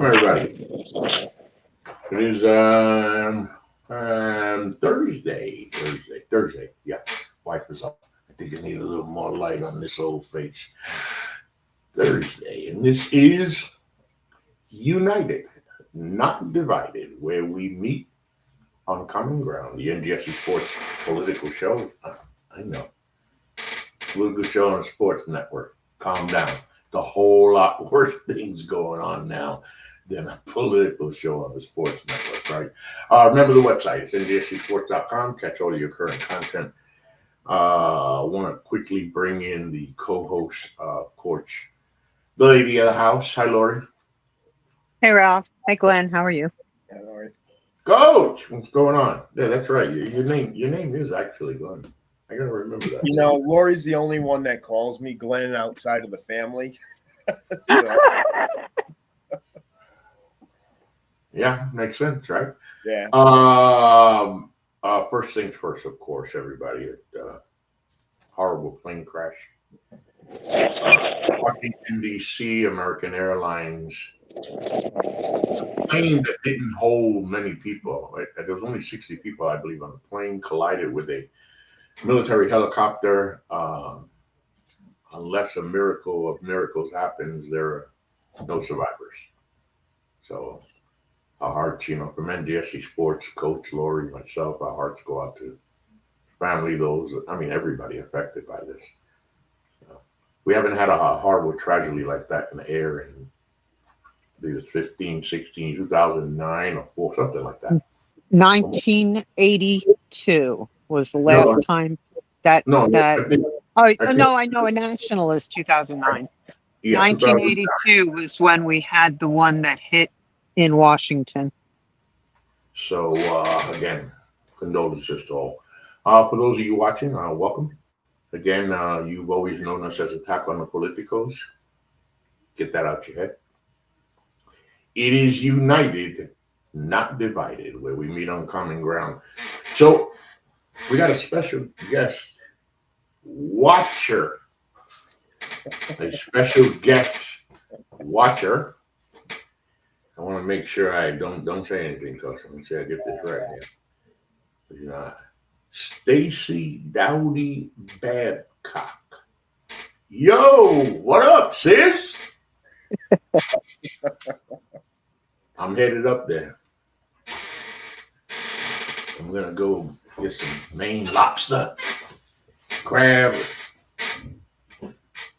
Welcome, everybody. It is Thursday. Thursday. Yeah, wipe is up. I think I need a little more light on this old face. Thursday, and this is United, Not Divided, where we meet on common ground. The NGSC Sports Political Show. I know. Political show on the Sports Network. Calm down. It's a whole lot worse things going on now than a political show on the Sports Network, right? Remember the website. It's ngscsports.com. Catch all of your current content. I want to quickly bring in the co-host, Coach, the lady of the house. Hi, Lori. Hey, Ralph. Hi, Glenn. How are you? Yeah, Lori. Coach, what's going on? Yeah, that's right. Your name is actually Glenn. I gotta remember that. You know, Lori's the only one that calls me Glenn outside of the family. Yeah, makes sense, right? Yeah. First things first, of course, everybody. Horrible plane crash. Washington, D.C., American Airlines. Plane that didn't hold many people. Right? There was only 60 people, I believe, on the plane. Collided with a military helicopter. Unless a miracle of miracles happens, there are no survivors. So our hearts, from NGSC Sports, Coach Lori, myself, our hearts go out to family, everybody affected by this. We haven't had a horrible tragedy like that in the air in, I believe it's 15, 16, 2009 or 4, something like that. 1982 was the last time that. I know. A national is 2009. Yeah, 1982 was when we had the one that hit in Washington. So again, condolences to all. For those of you watching, welcome. Again, you've always known us as Attack on the Politicos. Get that out your head. It is United, Not Divided, where we meet on common ground. So we got a special guest watcher. A special guest watcher. I want to make sure I don't say anything, Coach. Let me say I get this right here. Stacy Dowdy Babcock. Yo, what up, sis? I'm headed up there. I'm gonna go get some Maine lobster, crab,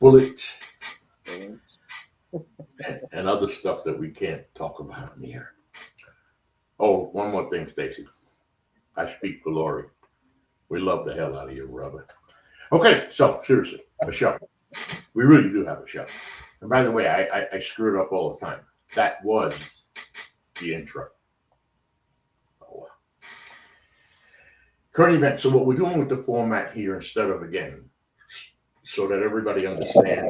bullets, and other stuff that we can't talk about on the air. Oh, one more thing, Stacy. I speak for Lori. We love the hell out of you, brother. Okay, so seriously, a show. We really do have a show. And by the way, I screw it up all the time. That was the intro. Oh, wow. Current event. So what we're doing with the format here, instead of, again, so that everybody understands,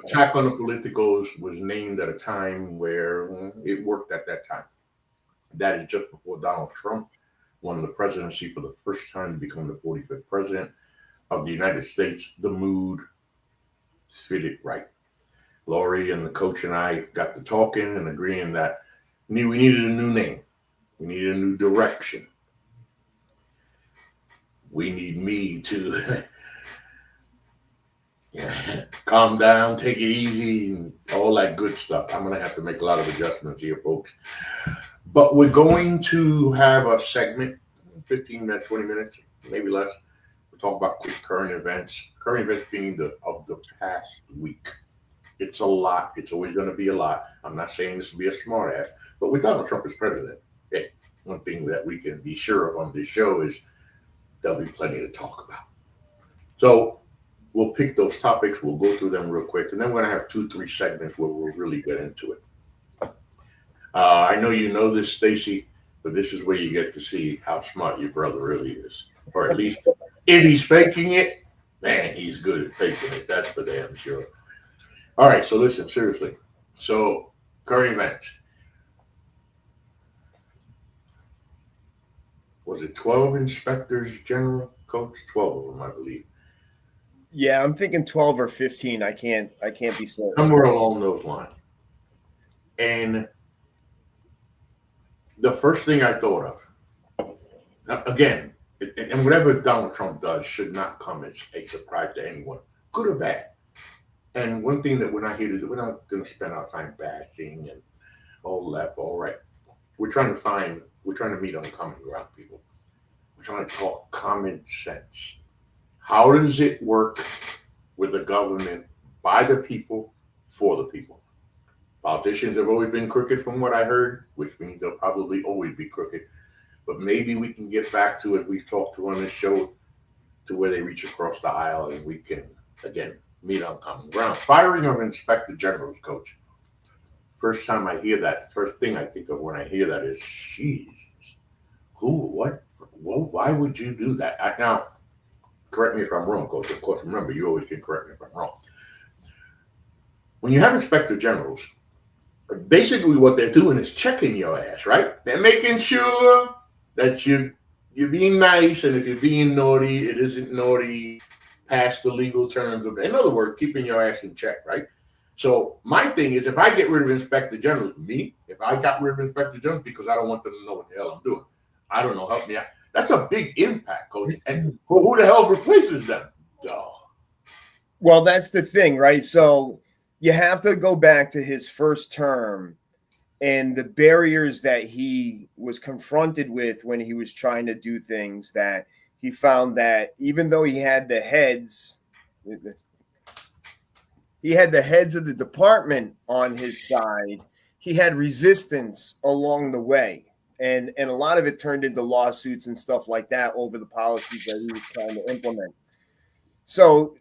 Attack on the Politicos was named at a time where it worked at that time. That is just before Donald Trump won the presidency for the first time to become the 45th president of the United States. The mood fitted right. Lori and the coach and I got to talking and agreeing that we needed a new name. We needed a new direction. We need me to calm down, take it easy, and all that good stuff. I'm going to have to make a lot of adjustments here, folks. But we're going to have a segment, 15 minutes, 20 minutes, maybe less. We'll talk about quick current events. Current events being of the past week. It's a lot. It's always going to be a lot. I'm not saying this will be a smart ass, but with Donald Trump as president, hey, one thing that we can be sure of on this show is there'll be plenty to talk about. So we'll pick those topics. We'll go through them real quick. And then we're going to have 2-3 segments where we'll really get into it. I know you know this, Stacy, but this is where you get to see how smart your brother really is. Or at least if he's faking it, man, he's good at faking it. That's for damn sure. All right, so listen, seriously. So, current events. Was it 12 inspectors general, Coach? 12 of them, I believe. Yeah, I'm thinking 12 or 15. I can't be certain. Somewhere along those lines. And the first thing I thought of, again, and whatever Donald Trump does should not come as a surprise to anyone, good or bad. And one thing that we're not here to do, we're not going to spend our time bashing and all left, all right. We're trying to meet on common ground, people. We're trying to talk common sense. How does it work with the government by the people, for the people? Politicians have always been crooked from what I heard, which means they'll probably always be crooked. But maybe we can get back to, as we've talked to on this show, to where they reach across the aisle and we can, again, meet on common ground. Firing of inspector generals, Coach. First time I hear that, first thing I think of when I hear that is, Jesus, who, what, why would you do that? Now, correct me if I'm wrong, Coach. Of course, remember, you always can correct me if I'm wrong. When you have inspector generals, basically what they're doing is checking your ass, right? They're making sure that you're being nice, and if you're being naughty, it isn't naughty past the legal terms of, in other words, keeping your ass in check, right? So my thing is, if I get rid of inspector generals, if I got rid of inspector generals because I don't want them to know what the hell I'm doing, I don't know, help me out. That's a big impact, Coach. And who the hell replaces them? Duh. Well, that's the thing, right? So you have to go back to his first term and the barriers that he was confronted with when he was trying to do things, that he found that even though he had the heads of the department on his side, he had resistance along the way. And a lot of it turned into lawsuits and stuff like that over the policies that he was trying to implement. So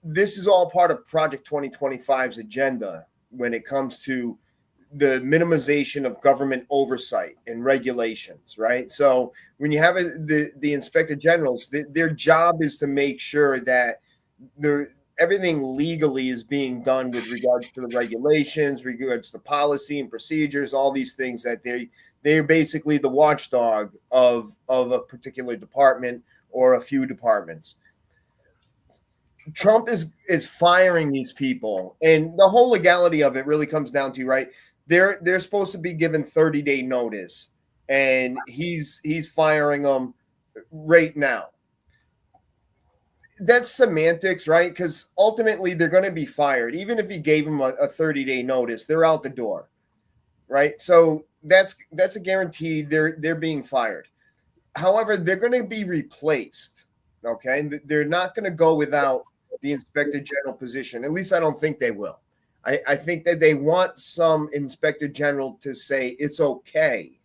this is all part of Project 2025's agenda when it comes to the minimization of government oversight and regulations, right? So when you have the inspector generals, their job is to make sure that everything legally is being done with regards to the regulations, regards to policy and procedures, all these things, that they're basically the watchdog of a particular department or a few departments. Trump is firing these people, and the whole legality of it really comes down to, right, they're supposed to be given 30-day notice, and he's firing them right now. That's semantics, right? Because ultimately they're going to be fired. Even if he gave them a 30-day notice, they're out the door, right? So that's a guarantee they're being fired. However, they're going to be replaced, okay? They're not going to go without the inspector general position. At least I don't think they will. I think that they want some inspector general to say it's okay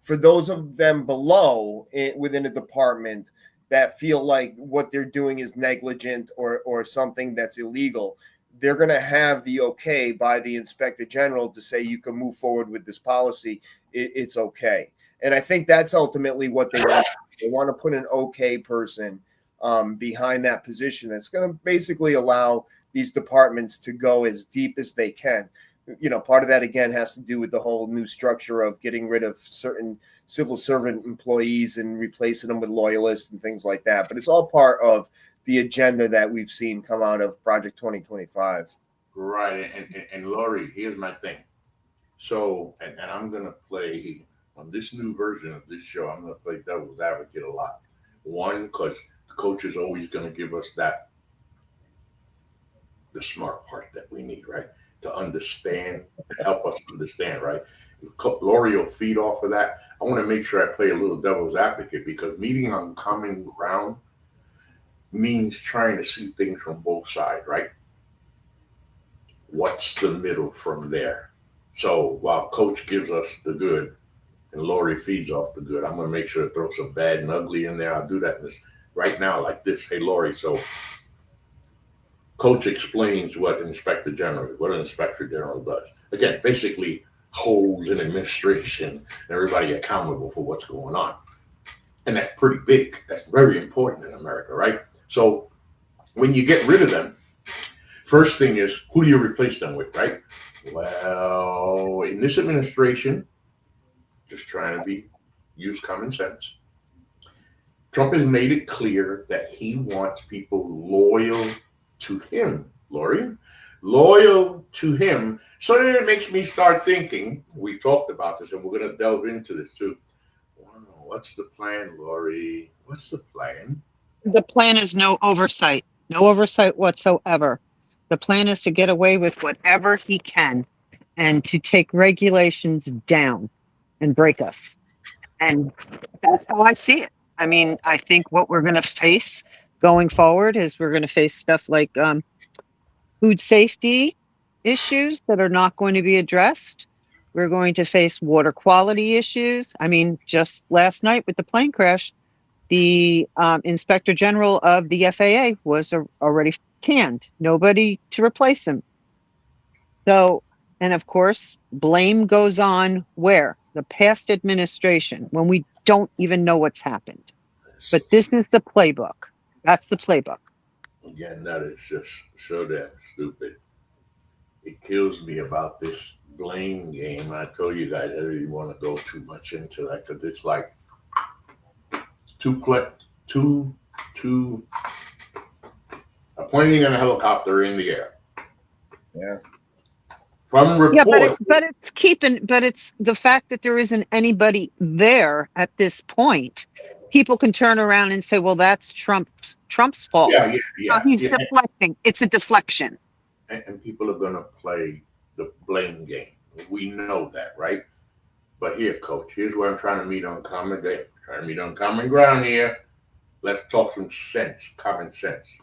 for those of them below within a department that feel like what they're doing is negligent or something that's illegal. They're going to have the okay by the inspector general to say you can move forward with this policy. It's okay. And I think that's ultimately what they want. They want to put an okay person behind that position. That's going to basically allow these departments to go as deep as they can. You know, part of that, again, has to do with the whole new structure of getting rid of certain civil servant employees and replacing them with loyalists and things like that. But it's all part of the agenda that we've seen come out of Project 2025. Right. And Lori, here's my thing. So, and I'm going to play on this new version of this show, I'm going to play devil's advocate a lot. One, because the coach is always going to give us the smart part that we need, right? To understand and help us understand, right? Lori will feed off of that. I want to make sure I play a little devil's advocate, because meeting on common ground means trying to see things from both sides, right? What's the middle from there? So while Coach gives us the good and Lori feeds off the good, I'm going to make sure to throw some bad and ugly in there. I'll do that right now like this. Hey, Lori, so Coach explains what an inspector general does. Again, basically holds an administration and everybody accountable for what's going on. And that's pretty big. That's very important in America, right? So when you get rid of them, first thing is, who do you replace them with, right? Well, in this administration, just trying to use common sense, Trump has made it clear that he wants people loyal to him, Lori, loyal to him. So then it makes me start thinking, we talked about this and we're going to delve into this too. Wow, what's the plan, Lori? What's the plan? The plan is no oversight whatsoever. The plan is to get away with whatever he can and to take regulations down and break us. And that's how I see it. I mean, I think what we're going to face going forward is we're going to face stuff like food safety issues that are not going to be addressed. We're going to face water quality issues. I mean, just last night with the plane crash, the inspector general of the FAA was already canned. Nobody to replace him. So, and of course, blame goes on where? The past administration, when we don't even know what's happened. But this is the playbook. That's the playbook. Again, that is just so damn stupid. It kills me about this blame game. I told you guys I didn't want to go too much into that because it's like two appointing a helicopter in the air. Yeah. From reports, but it's the fact that there isn't anybody there at this point. People can turn around and say, "Well, that's Trump's fault." Yeah. He's deflecting. It's a deflection. And people are going to play the blame game. We know that, right? But here, Coach, here's where I'm trying to meet on common ground. Trying to meet on common ground here. Let's talk some sense, common sense.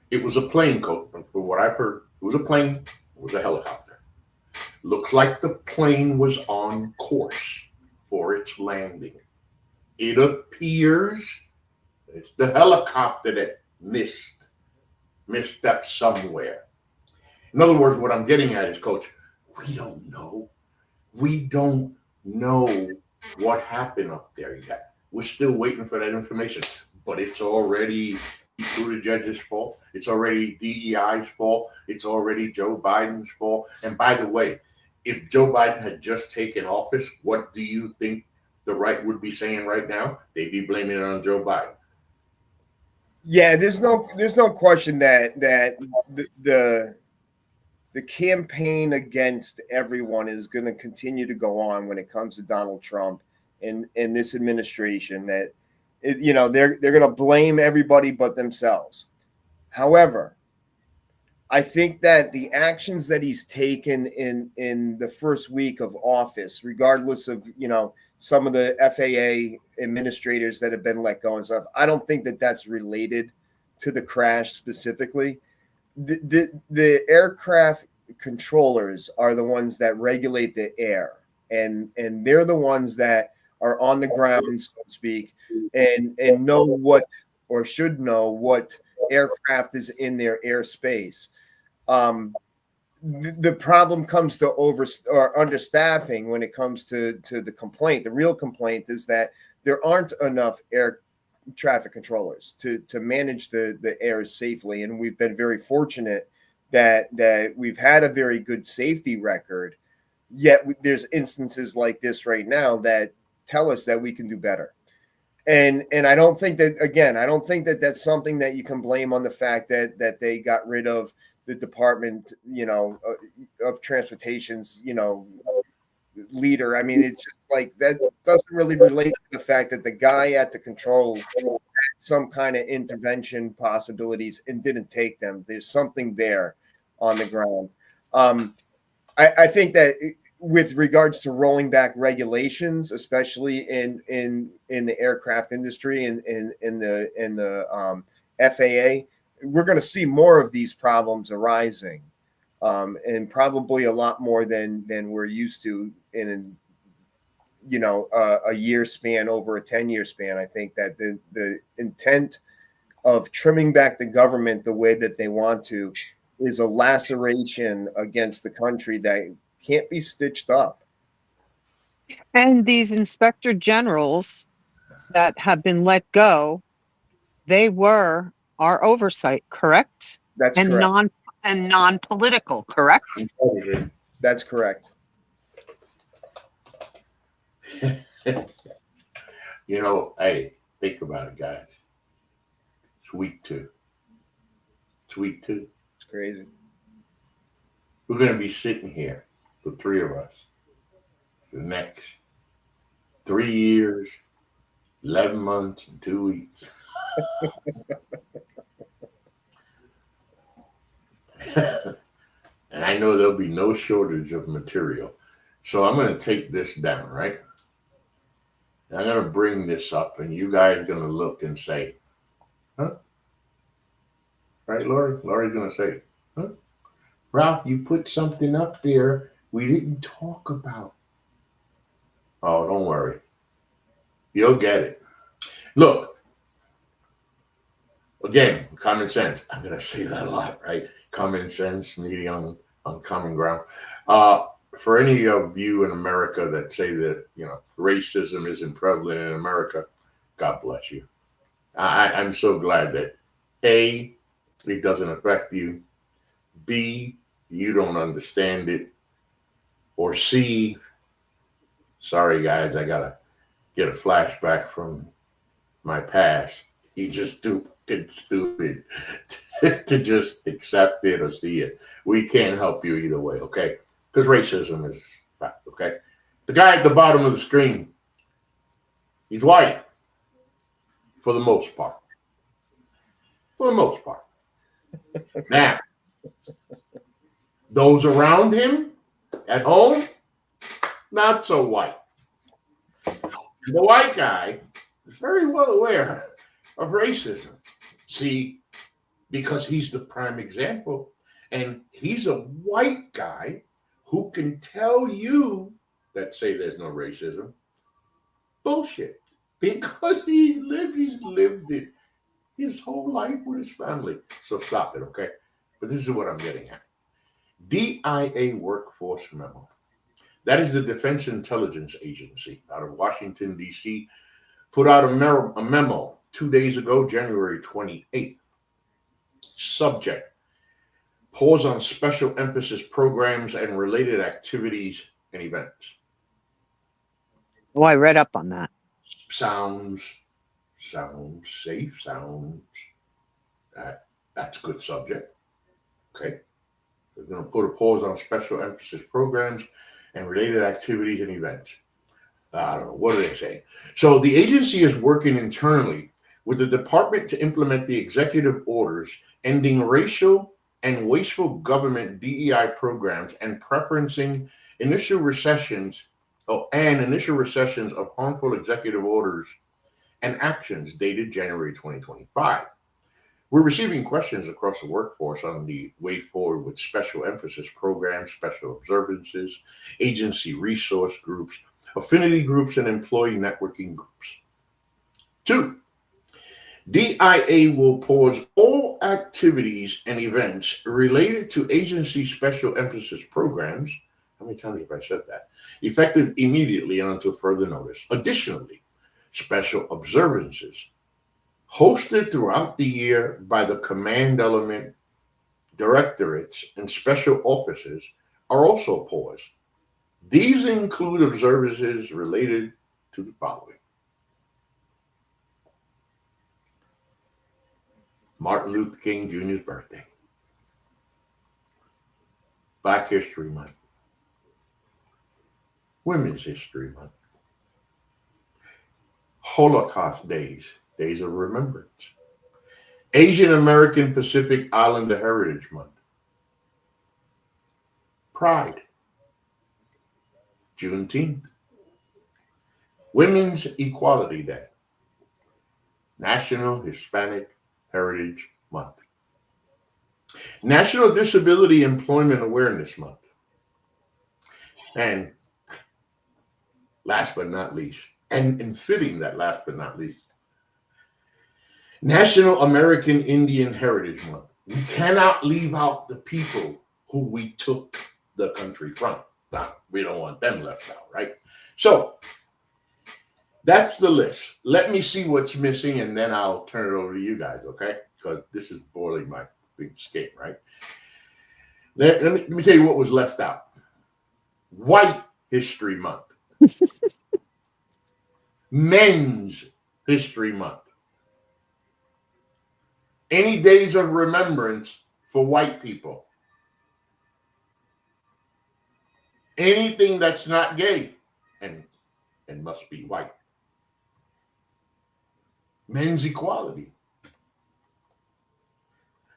It was a plane, Coach. From what I've heard, it was a plane. It was a helicopter. Looks like the plane was on course for its landing. It appears it's the helicopter that misstepped somewhere. In other words, what I'm getting at is, Coach, we don't know. We don't know what happened up there yet. We're still waiting for that information, but it's already through the judge's fault. It's already DEI's fault. It's already Joe Biden's fault. And by the way, if Joe Biden had just taken office, what do you think the right would be saying right now? They'd be blaming it on Joe Biden. Yeah, there's no question that the campaign against everyone is going to continue to go on when it comes to Donald Trump and this administration. That they're going to blame everybody but themselves. However, I think that the actions that he's taken in the first week of office, regardless of some of the FAA administrators that have been let go and stuff, I don't think that that's related to the crash specifically. The aircraft controllers are the ones that regulate the air, and they're the ones that are on the ground, so to speak, and know what, or should know what aircraft is in their airspace. The problem comes to understaffing when it comes to the complaint. The real complaint is that there aren't enough air traffic controllers to manage the air safely, and we've been very fortunate that we've had a very good safety record. Yet there's instances like this right now that tell us that we can do better. And I don't think that that's something that you can blame on the fact that they got rid of the Department, of Transportation's, leader. I mean, it's just like that doesn't really relate to the fact that the guy at the control had some kind of intervention possibilities and didn't take them. There's something there on the ground. I think that with regards to rolling back regulations, especially in the aircraft industry and in the FAA, we're going to see more of these problems arising, and probably a lot more than we're used to in a year span over a 10-year span. I think that the intent of trimming back the government the way that they want to is a laceration against the country that can't be stitched up. And these inspector generals that have been let go, they were our oversight, correct? That's correct. Non-political, correct? That's correct. Hey, think about it, guys. It's week 2. It's crazy. we're going to be sitting here, the three of us, the next 3 years, 11 months, and 2 weeks. And I know there'll be no shortage of material. So I'm going to take this down, right? And I'm going to bring this up, and you guys are going to look and say, huh? Right, Lori? Lori's going to say, huh? Ralph, you put something up there we didn't talk about. Oh, don't worry. You'll get it. Look, again, common sense. I'm going to say that a lot, right? Common sense, meeting on common ground. For any of you in America that say that, racism isn't prevalent in America, God bless you. I'm so glad that A, it doesn't affect you. B, you don't understand it. Or C, sorry guys, I gotta get a flashback from my past. You just stupid to just accept it or see it. We can't help you either way, okay? Because racism is bad, okay? The guy at the bottom of the screen, he's white for the most part. For the most part. Now, those around him at home, not so white. The white guy is very well aware of racism. See, because he's the prime example, and he's a white guy who can tell you that say there's no racism bullshit, because he's lived it his whole life with his family. So stop it, okay? But this is what I'm getting at. DIA Workforce Memo. That is the Defense Intelligence Agency out of Washington, D.C., put out a memo 2 days ago, January 28th. Subject: pause on special emphasis programs and related activities and events. Oh, I read up on that. Sounds safe. That's a good subject. Okay. We're going to put a pause on special emphasis programs and related activities and events. I don't know. What are they saying? So the agency is working internally with the department to implement the executive orders ending racial and wasteful government DEI programs and preferencing initial recessions of harmful executive orders and actions dated January 2025. We're receiving questions across the workforce on the way forward with special emphasis programs, special observances, agency resource groups, affinity groups, and employee networking groups. 2, DIA will pause all activities and events related to agency special emphasis programs. How many times have I said that? Effective immediately and until further notice. Additionally, special observances hosted throughout the year by the command element, directorates, and special offices are also paused. These include observances related to the following: Martin Luther King Jr.'s birthday, Black History Month, Women's History Month, Holocaust Days, Days of Remembrance, Asian American Pacific Islander Heritage Month, Pride, Juneteenth, Women's Equality Day, National Hispanic Heritage Month, National Disability Employment Awareness Month, and last but not least, and fitting that last but not least, National American Indian Heritage Month. We cannot leave out the people who we took the country from. Now, we don't want them left out, right? So that's the list. Let me see what's missing, and then I'll turn it over to you guys, okay? Because this is boiling my big skin, right? Let me tell you what was left out. White History Month. Men's History Month. Any days of remembrance for white people. Anything that's not gay and must be white. Men's equality.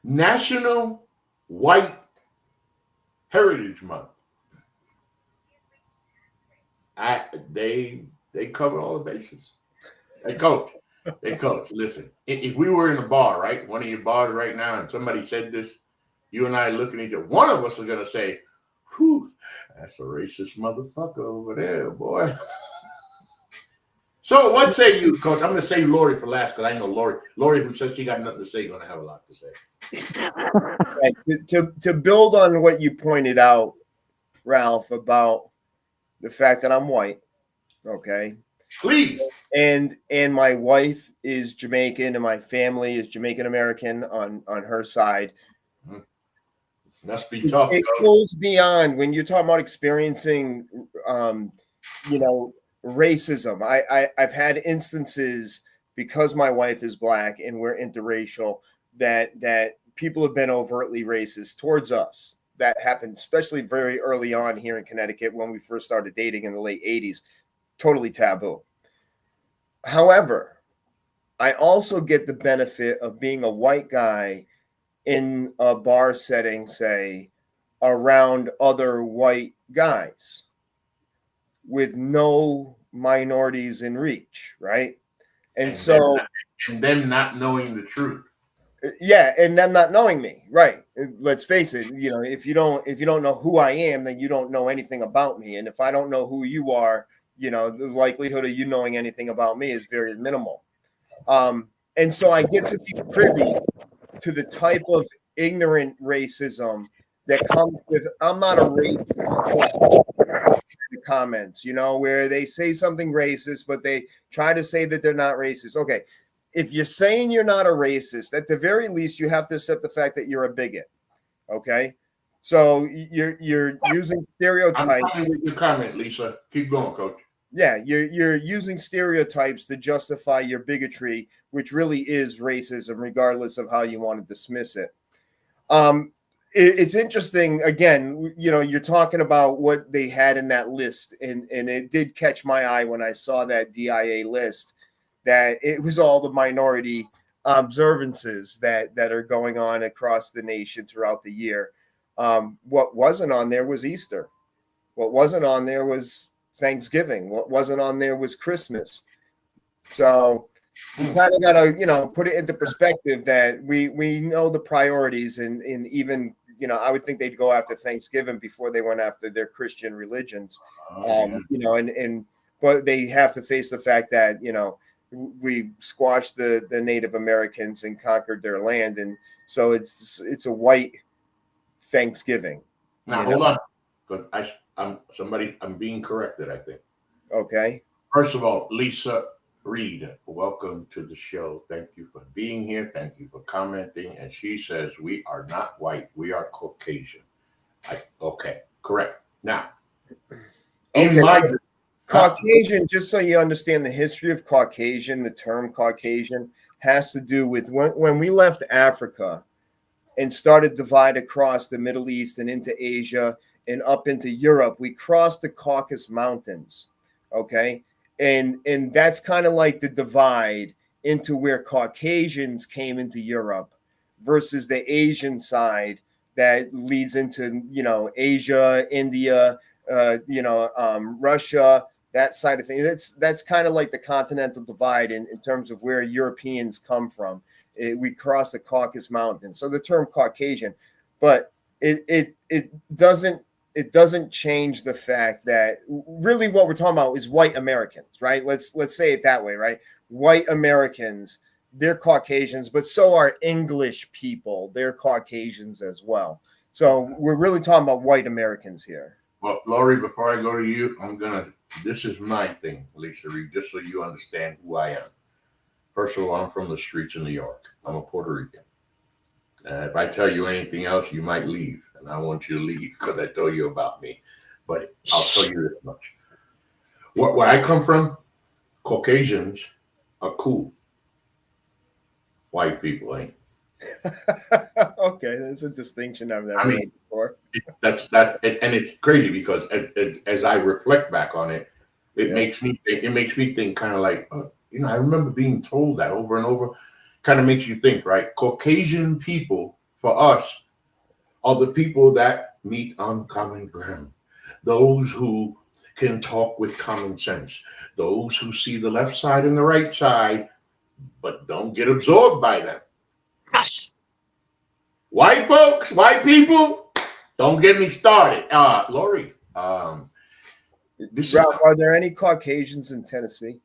National White Heritage Month. They cover all the bases. They coach. Listen, if we were in a bar, right, one of your bars right now, and somebody said this, you and I looking at each other, one of us are gonna say, "Whew, that's a racist motherfucker over there, boy." So what say you, Coach? I'm gonna say Lori for last because I know Lori, who says she got nothing to say, gonna have a lot to say. Right. To build on what you pointed out, Ralph, about the fact that I'm white, okay? Please. And my wife is Jamaican, and my family is Jamaican American on her side. Must be tough. It goes beyond when you're talking about experiencing, racism. I've had instances because my wife is Black and we're interracial that people have been overtly racist towards us. That happened, especially very early on here in Connecticut when we first started dating in the late 80s. Totally taboo. However, I also get the benefit of being a white guy in a bar setting, say, around other white guys with no minorities in reach, right? And so, and them not knowing the truth. Yeah, and them not knowing me, right? Let's face it. If you don't know who I am, then you don't know anything about me. And if I don't know who you are, the likelihood of you knowing anything about me is very minimal. And so I get to be privy to the type of ignorant racism that comes with I'm not a racist. The comments, where they say something racist, but they try to say that they're not racist. Okay, if you're saying you're not a racist, at the very least, you have to accept the fact that you're a bigot. Okay, so you're using stereotypes. I'm with your comment, Lisa. Keep going, Coach. Yeah, you're using stereotypes to justify your bigotry, which really is racism, regardless of how you want to dismiss it. It's interesting. Again, you're talking about what they had in that list, and it did catch my eye when I saw that DIA list, that it was all the minority observances that are going on across the nation throughout the year. What wasn't on there was Easter. What wasn't on there was Thanksgiving. What wasn't on there was Christmas. So you kind of got to, put it into perspective that we know the priorities, and even, I would think they'd go after Thanksgiving before they went after their Christian religions. But they have to face the fact that, we squashed the Native Americans and conquered their land. And so it's a white Thanksgiving. Now, hold on. Because I'm being corrected, I think. Okay. First of all, Lisa Reed, welcome to the show. Thank you for being here. Thank you for commenting. And she says, we are not white. We are Caucasian. Okay, correct. Now, Caucasian, just so you understand the history of Caucasian, the term Caucasian has to do with when we left Africa and started divide across the Middle East and into Asia and up into Europe, we crossed the Caucasus Mountains, okay? And that's kind of like the divide into where Caucasians came into Europe versus the Asian side that leads into, Asia, India, Russia, that side of things. That's kind of like the continental divide in terms of where Europeans come from. We crossed the Caucasus Mountains. So the term Caucasian, but it doesn't change the fact that really what we're talking about is white Americans, right? Let's say it that way, right? White Americans, they're Caucasians, but so are English people. They're Caucasians as well. So we're really talking about white Americans here. Well, Lori, before I go to you, this is my thing, Lisa Reed, just so you understand who I am. First of all, I'm from the streets of New York. I'm a Puerto Rican. If I tell you anything else, you might leave. And I want you to leave because I told you about me. But I'll tell you this much. Where I come from, Caucasians are cool. White people ain't. Okay, there's a distinction I've never heard before. And it's crazy because as I reflect back on it, it makes me think kind of like, I remember being told that over and over. Kind of makes you think, right? Caucasian people for us are the people that meet on common ground, those who can talk with common sense, those who see the left side and the right side, but don't get absorbed by them. Gosh. White folks, white people, don't get me started. Lori, Ralph, are there any Caucasians in Tennessee?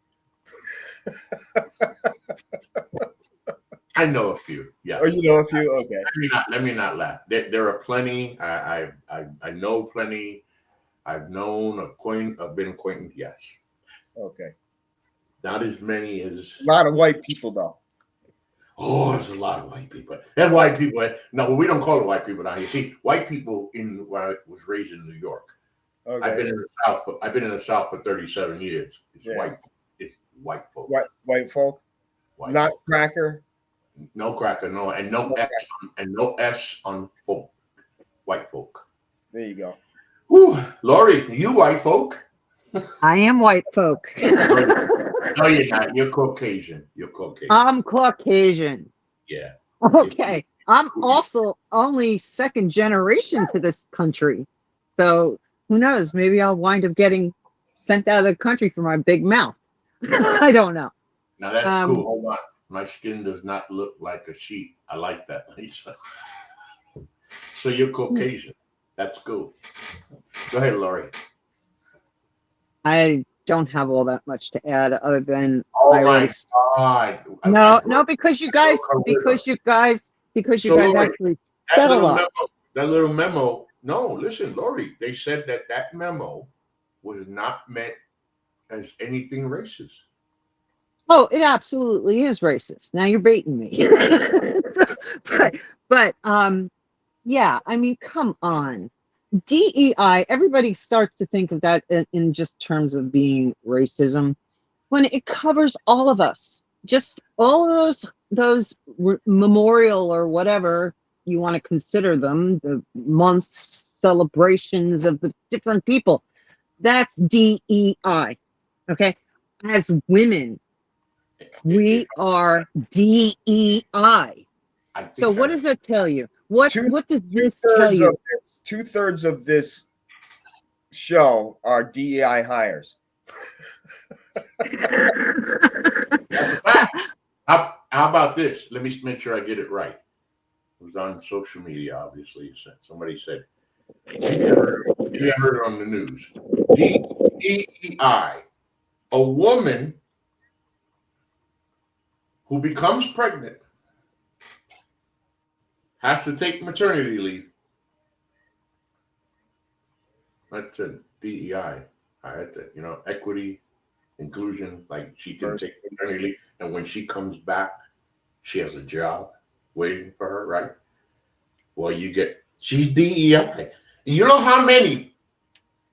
I know a few. Yeah. Oh, you know a few? Okay. Let me not laugh. There are plenty. I know plenty. I've known, I've been acquainted. Yes. Okay. Not as many as a lot of white people though. Oh, there's a lot of white people. There's white people. No, we don't call it white people down here. See, white people when I was raised in New York. Okay. I've been in the South. I've been in the South for 37 years. It's white. It's white folk. White folk. White not folk. Cracker. No cracker. No, and no S and no S on folk. White folk. There you go. Whew. Lori, you white folk? I am white folk. No, you're not. You're Caucasian. I'm Caucasian. Yeah. Okay. I'm also only second generation to this country. So who knows? Maybe I'll wind up getting sent out of the country for my big mouth. I don't know. Now that's cool. Hold on. My skin does not look like a sheep. I like that, Lisa. So you're Caucasian. That's cool. Go ahead, Lori. I don't have all that much to add other than God. No, because you guys Lori, actually settle up. That little memo. No, listen, Lori. They said that memo was not meant as anything racist. Oh, it absolutely is racist. Now you're baiting me. but yeah, I mean, come on. DEI, everybody starts to think of that in just terms of being racism when it covers all of us. Just all of those memorial or whatever you want to consider them, the months, celebrations of the different people. That's DEI. Okay. As women, we are DEI. So what does that tell you? What does this tell you? 2/3 of this show are DEI hires. How about this? Let me make sure I get it right. It was on social media, obviously. Somebody said, you heard it on the news. DEI, a woman who becomes pregnant has to take maternity leave. That's a DEI. Equity, inclusion, like she can take maternity leave. And when she comes back, she has a job waiting for her, right? Well, she's DEI. You know how many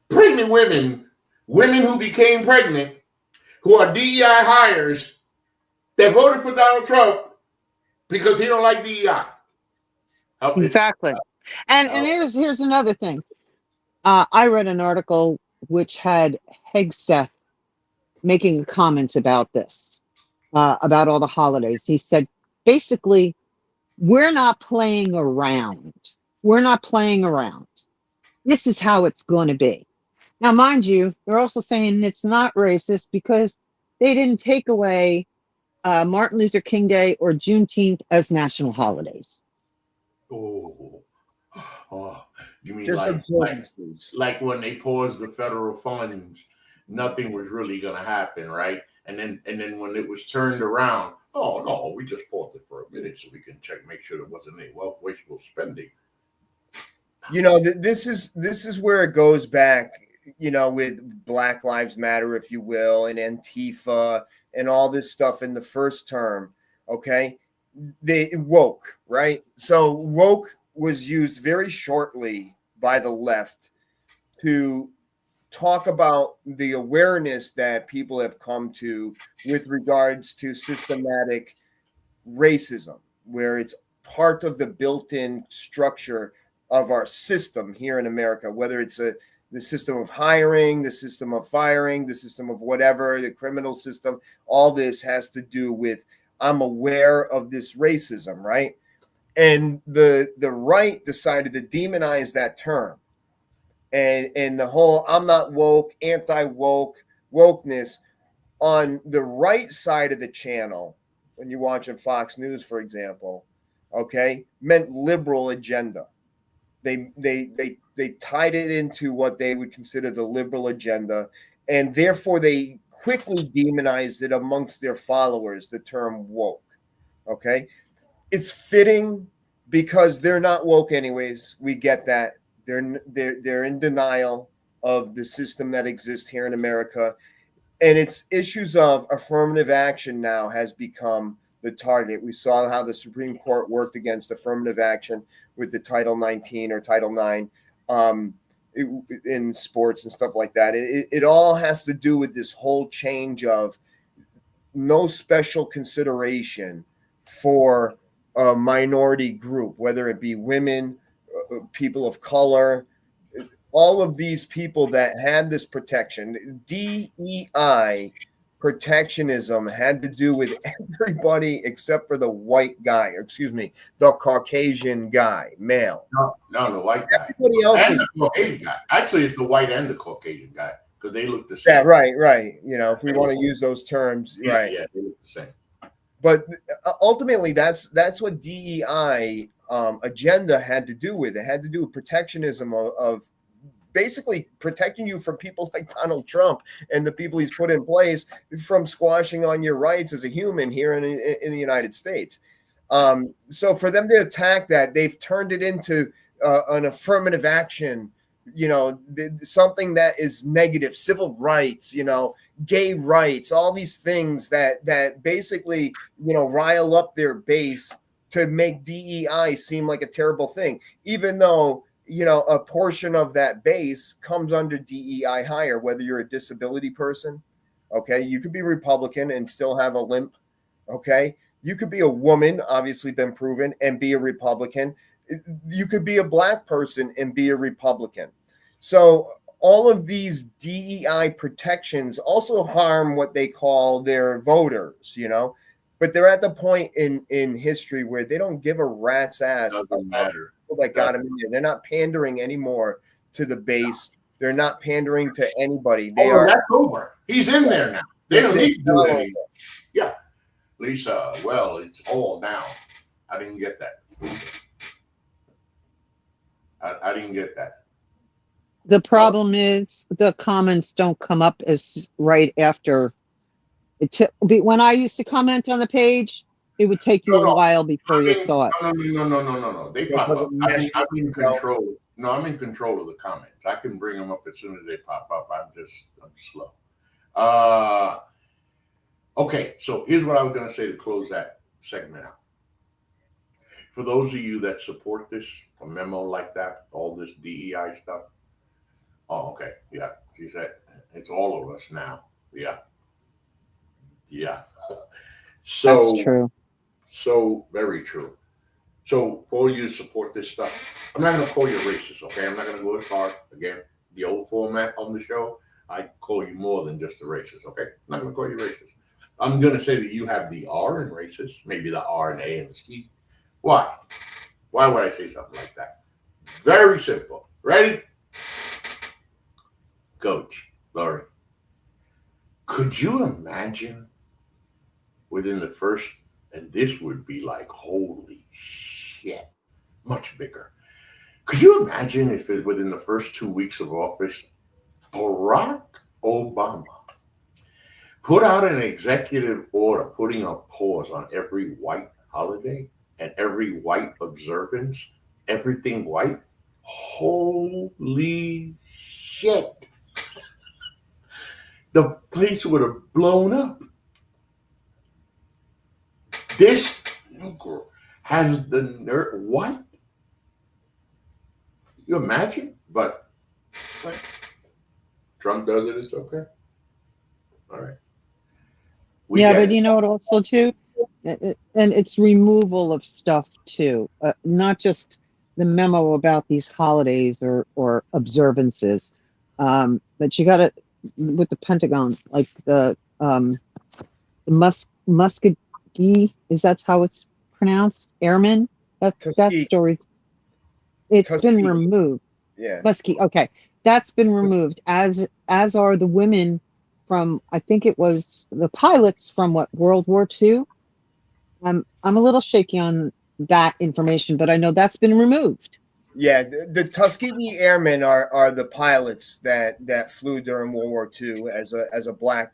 pregnant women who became pregnant, who are DEI hires, that voted for Donald Trump because he don't like DEI. Exactly. And here's another thing. I read an article which had Hegseth making comments about this, about all the holidays. He said, basically, we're not playing around. We're not playing around. This is how it's going to be. Now, mind you, they're also saying it's not racist because they didn't take away Martin Luther King Day or Juneteenth as national holidays. Oh, you mean just like when they paused the federal funds, nothing was really going to happen, right? And then when it was turned around, oh no, we just paused it for a minute so we can make sure there wasn't any wasteful spending. This is where it goes back, with Black Lives Matter, if you will, and Antifa and all this stuff in the first term. Okay, they woke, right? So woke was used very shortly by the left to talk about the awareness that people have come to with regards to systematic racism, where it's part of the built-in structure of our system here in America, whether it's the system of hiring, the system of firing, the system of whatever, the criminal system. All this has to do with, I'm aware of this racism, right? And the right decided to demonize that term. And the whole I'm not woke, anti-woke, wokeness on the right side of the channel, when you're watching Fox News, for example, okay, meant liberal agenda. They tied it into what they would consider the liberal agenda, and therefore they quickly demonized it amongst their followers, the term woke. Okay, it's fitting because they're not woke anyways. We get that. They're in denial of the system that exists here in America, and it's issues of affirmative action now has become the target. We saw how the Supreme Court worked against affirmative action with the Title 19 or Title 9 in sports and stuff like that. It all has to do with this whole change of no special consideration for a minority group, whether it be women, people of color, all of these people that had this protection. DEI protectionism had to do with everybody except for the white guy, the Caucasian guy, male. No, the white guy. Everybody else and is the Caucasian guy. Actually, it's the white and the Caucasian guy because they look the same. Yeah, right. You know, if we want to use those terms, right? Yeah, they look the same. But ultimately, that's what DEI agenda had to do with. It had to do with protectionism of basically protecting you from people like Donald Trump and the people he's put in place from squashing on your rights as a human here in the United States. So for them to attack that, they've turned it into an affirmative action, something that is negative, civil rights, gay rights, all these things that basically, rile up their base to make DEI seem like a terrible thing, even though a portion of that base comes under DEI higher, whether you're a disability person, okay? You could be Republican and still have a limp, okay? You could be a woman, obviously been proven, and be a Republican. You could be a Black person and be a Republican. So all of these DEI protections also harm what they call their voters, but they're at the point in history where they don't give a rat's ass Doesn't matter. that got him in there. They're not pandering anymore to the base. They're not pandering to anybody. That's over. He's in there now. They don't need to do anything. Yeah. Lisa, well, it's all now. I didn't get that. I didn't get that. The problem is the comments don't come up as right after. When I used to comment on the page, it would take you a while before you saw it. No. They pop up. I'm in control. No, I'm in control of the comments. I can bring them up as soon as they pop up. I'm slow. Okay, so here's what I was going to say to close that segment out. For those of you that support this, a memo like that, all this DEI stuff. Oh, okay. Yeah. She said it's all of us now. Yeah. So that's true. So very true. So for you to support this stuff, I'm not going to call you racist, okay? I'm not going to go as far. Again, the old format on the show, I call you more than just a racist, okay? I'm not going to call you racist. I'm going to say that you have the R in racist, maybe the R and A and the C. Why? Why would I say something like that? Very simple. Ready? Coach, Laurie, could you imagine within the first, and this would be like, holy shit, much bigger. Could you imagine if within the first 2 weeks of office, Barack Obama put out an executive order putting a pause on every white holiday and every white observance, everything white? Holy shit. The place would have blown up. This Negro has the nerve. What? You imagine? But Trump does it, it's okay. All right. But you know what also too? And it's removal of stuff too, not just the memo about these holidays or observances, but you got to with the Pentagon, like the Muskogee, is that's how it's pronounced? Airmen. That Tuskegee. story. It's Tuskegee. been removed. Yeah. Muskie. Okay, that's been removed. As are the women from. I think it was the pilots from what, World War II. I'm a little shaky on that information, but I know that's been removed. Yeah, the Tuskegee Airmen are the pilots that flew during World War II as a black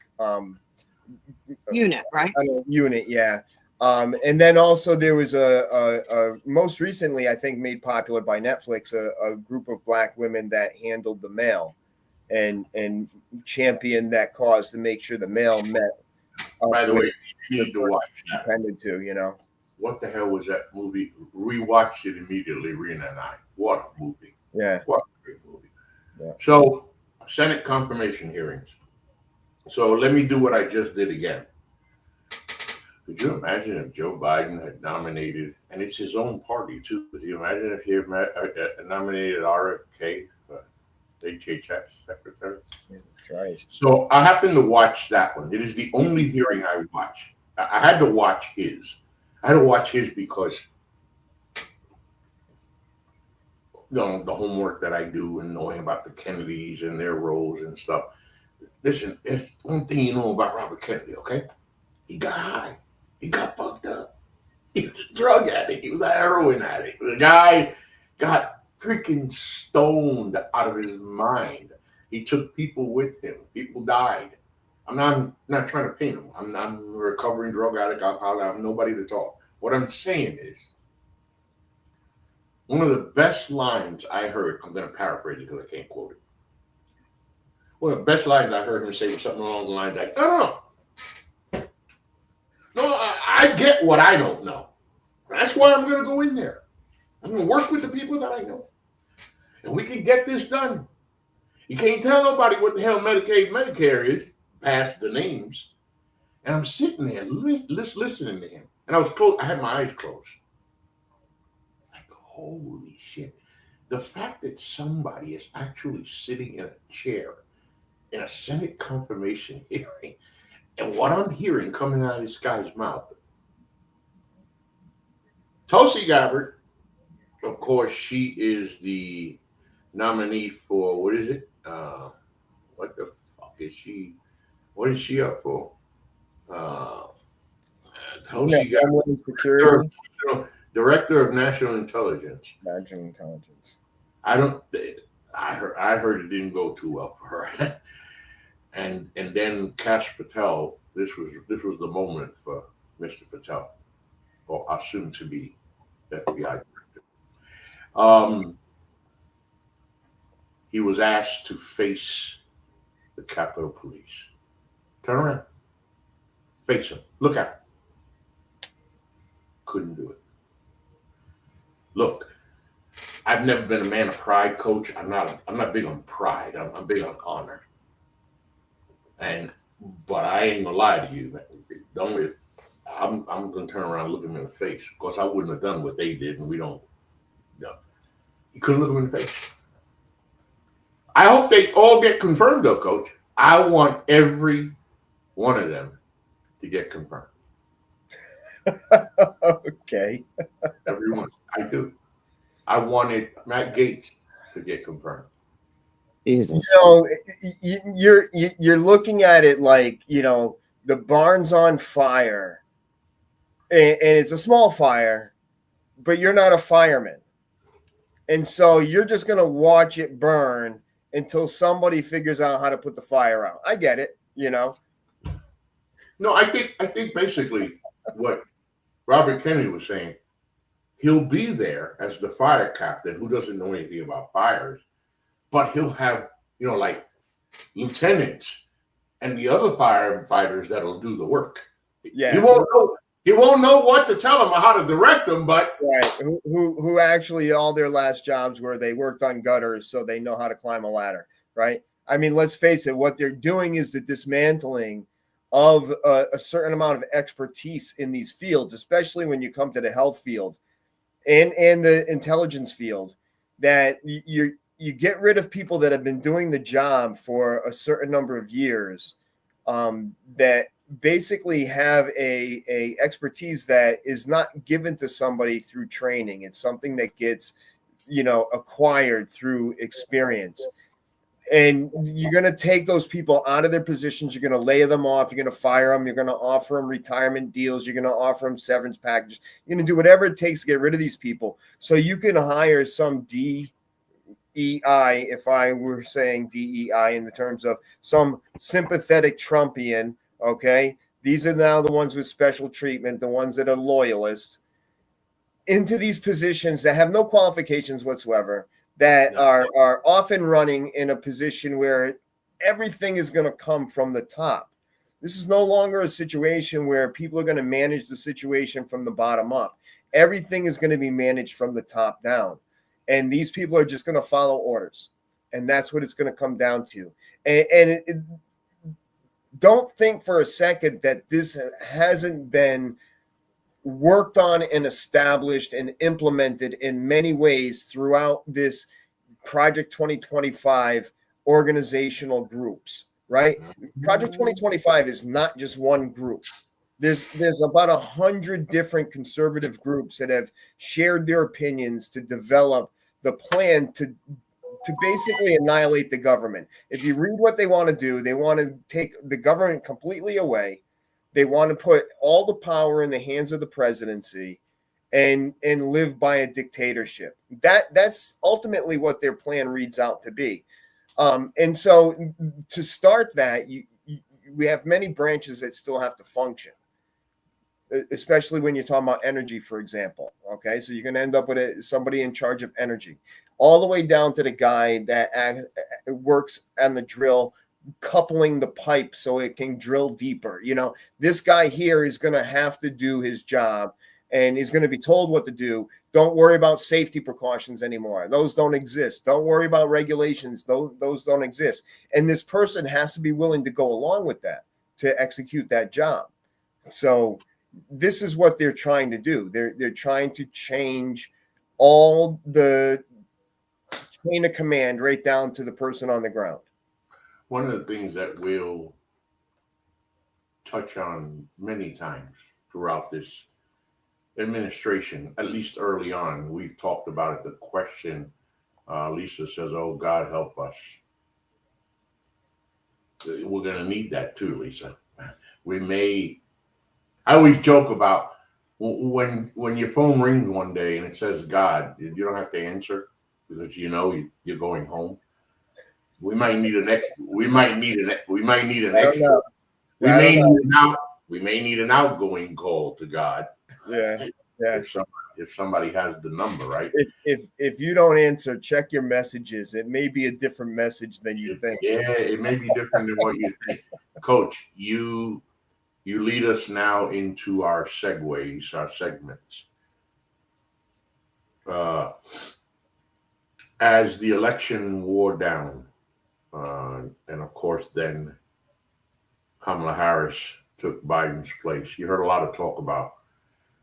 Unit, right? Unit, yeah. And then also there was a most recently, I think, made popular by Netflix, a group of black women that handled the mail and championed that cause to make sure the mail met. By the way, you need to watch that. Intended to, you know. What the hell was that movie? Rewatched it immediately, Rena and I. What a movie. Yeah. What a great movie. Yeah. So, Senate confirmation hearings. So, let me do what I just did again. Could you imagine if Joe Biden had nominated, and it's his own party too, could you imagine if he had nominated RFK for HHS secretary? Jesus Christ. So, I happened to watch that one. It is the only hearing I watched. I had to watch his. I had to watch his because the homework that I do and knowing about the Kennedys and their roles and stuff. Listen, it's one thing you know about Robert Kennedy, okay? He got high. He got fucked up. He was a drug addict. He was a heroin addict. The guy got freaking stoned out of his mind. He took people with him. People died. I'm not trying to pin him. I'm a recovering drug addict, alcoholic. I'm nobody to talk. What I'm saying is, one of the best lines I heard, I'm going to paraphrase it because I can't quote it. One of the best lines I heard him say was something along the lines like, no, I get what I don't know. That's why I'm going to go in there. I'm going to work with the people that I know. And we can get this done. You can't tell nobody what the hell Medicaid, Medicare is, past the names. And I'm sitting there listening to him. And I was close. I had my eyes closed. Like, holy shit. The fact that somebody is actually sitting in a chair in a Senate confirmation hearing, and what I'm hearing coming out of this guy's mouth. Tulsi Gabbard, of course, she is the nominee for, what is it? What the fuck is she? What is she up for? Tulsi Gabbard, Security. Director of National Intelligence. National Intelligence. I heard it didn't go too well for her. and then Kash Patel, this was the moment for Mr. Patel, or soon to be FBI director. He was asked to face the Capitol Police. Turn around. Face him. Look at him. Couldn't do it. Look, I've never been a man of pride, Coach. I'm not big on pride. I'm big on honor. But I ain't gonna lie to you. I'm gonna turn around and look him in the face. Of course, I wouldn't have done what they did, and we don't. No, you couldn't look him in the face. I hope they all get confirmed, though, Coach. I want every one of them to get confirmed. Okay. Everyone, I do. I wanted Matt Gaetz to get confirmed. Jesus. So you're looking at it like, the barn's on fire, and it's a small fire, but you're not a fireman, and so you're just gonna watch it burn until somebody figures out how to put the fire out. I get it, No, I think basically what Robert Kennedy was saying, he'll be there as the fire captain who doesn't know anything about fires, but he'll have, like lieutenants and the other firefighters that'll do the work. Yeah. He won't know what to tell them or how to direct them, but right. Who actually all their last jobs were they worked on gutters, so they know how to climb a ladder, right? I mean, let's face it, what they're doing is the dismantling of a certain amount of expertise in these fields, especially when you come to the health field and the intelligence field, that you get rid of people that have been doing the job for a certain number of years, that basically have a expertise that is not given to somebody through training. It's something that gets, acquired through experience. And you're going to take those people out of their positions. You're going to lay them off. You're going to fire them. You're going to offer them retirement deals. You're going to offer them severance packages. You're going to do whatever it takes to get rid of these people so you can hire some DEI, if I were saying DEI in the terms of some sympathetic Trumpian, okay? These are now the ones with special treatment, the ones that are loyalists, into these positions that have no qualifications whatsoever, that are often running in a position where everything is going to come from the top. This is no longer a situation where people are going to manage the situation from the bottom up. Everything is going to be managed from the top down. And these people are just going to follow orders. And that's what it's going to come down to. Don't think for a second that this hasn't been worked on and established and implemented in many ways throughout this Project 2025 organizational groups, right? Project 2025 is not just one group. There's about 100 different conservative groups that have shared their opinions to develop the plan to basically annihilate the government. If you read what they want to do, they want to take the government completely away. They want to put all the power in the hands of the presidency and live by a dictatorship. That's ultimately what their plan reads out to be. And so to start that, we have many branches that still have to function, especially when you're talking about energy, for example. Okay, so you're going to end up with somebody in charge of energy, all the way down to the guy that works on the drill, coupling the pipe so it can drill deeper. This guy here is going to have to do his job, and he's going to be told what to do. Don't worry about safety precautions anymore. Those don't exist. Don't worry about regulations. Those don't exist. And this person has to be willing to go along with that to execute that job. So this is what they're trying to do. They're trying to change all the chain of command right down to the person on the ground. One of the things that we'll touch on many times throughout this administration, at least early on, we've talked about it. The question, Lisa says, "Oh, God help us." We're going to need that too, Lisa. I always joke about when your phone rings one day and it says God, you don't have to answer because you're going home. We might need an extra. We may need an outgoing call to God. Yeah. If somebody has the number, right? If you don't answer, check your messages. It may be a different message than you think. Yeah, it may be different than what you think. Coach, you lead us now into our segues, our segments. As the election wore down, and of course then Kamala Harris took Biden's place, you heard a lot of talk about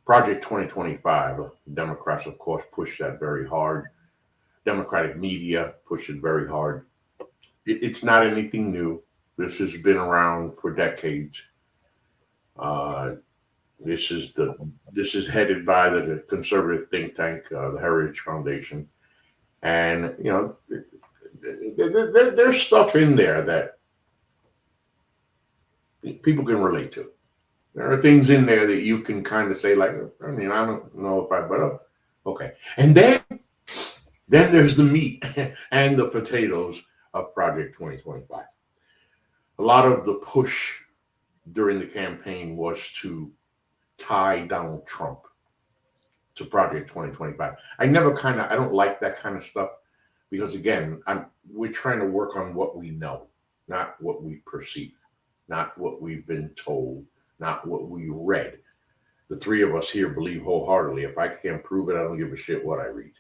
Project 2025. Democrats, of course, pushed that very hard. Democratic media pushed it very hard. It's not anything new. This has been around for decades. This is headed by the conservative think tank, the Heritage Foundation, and there's stuff in there that people can relate to. There are things in there that you can kind of say, like, I don't know if but okay. And then there's the meat and the potatoes of Project 2025. A lot of the push during the campaign was to tie Donald Trump to Project 2025. I don't like that kind of stuff because, again, we're trying to work on what we know, not what we perceive, not what we've been told, not what we read. The three of us here believe wholeheartedly. If I can't prove it, I don't give a shit what I read.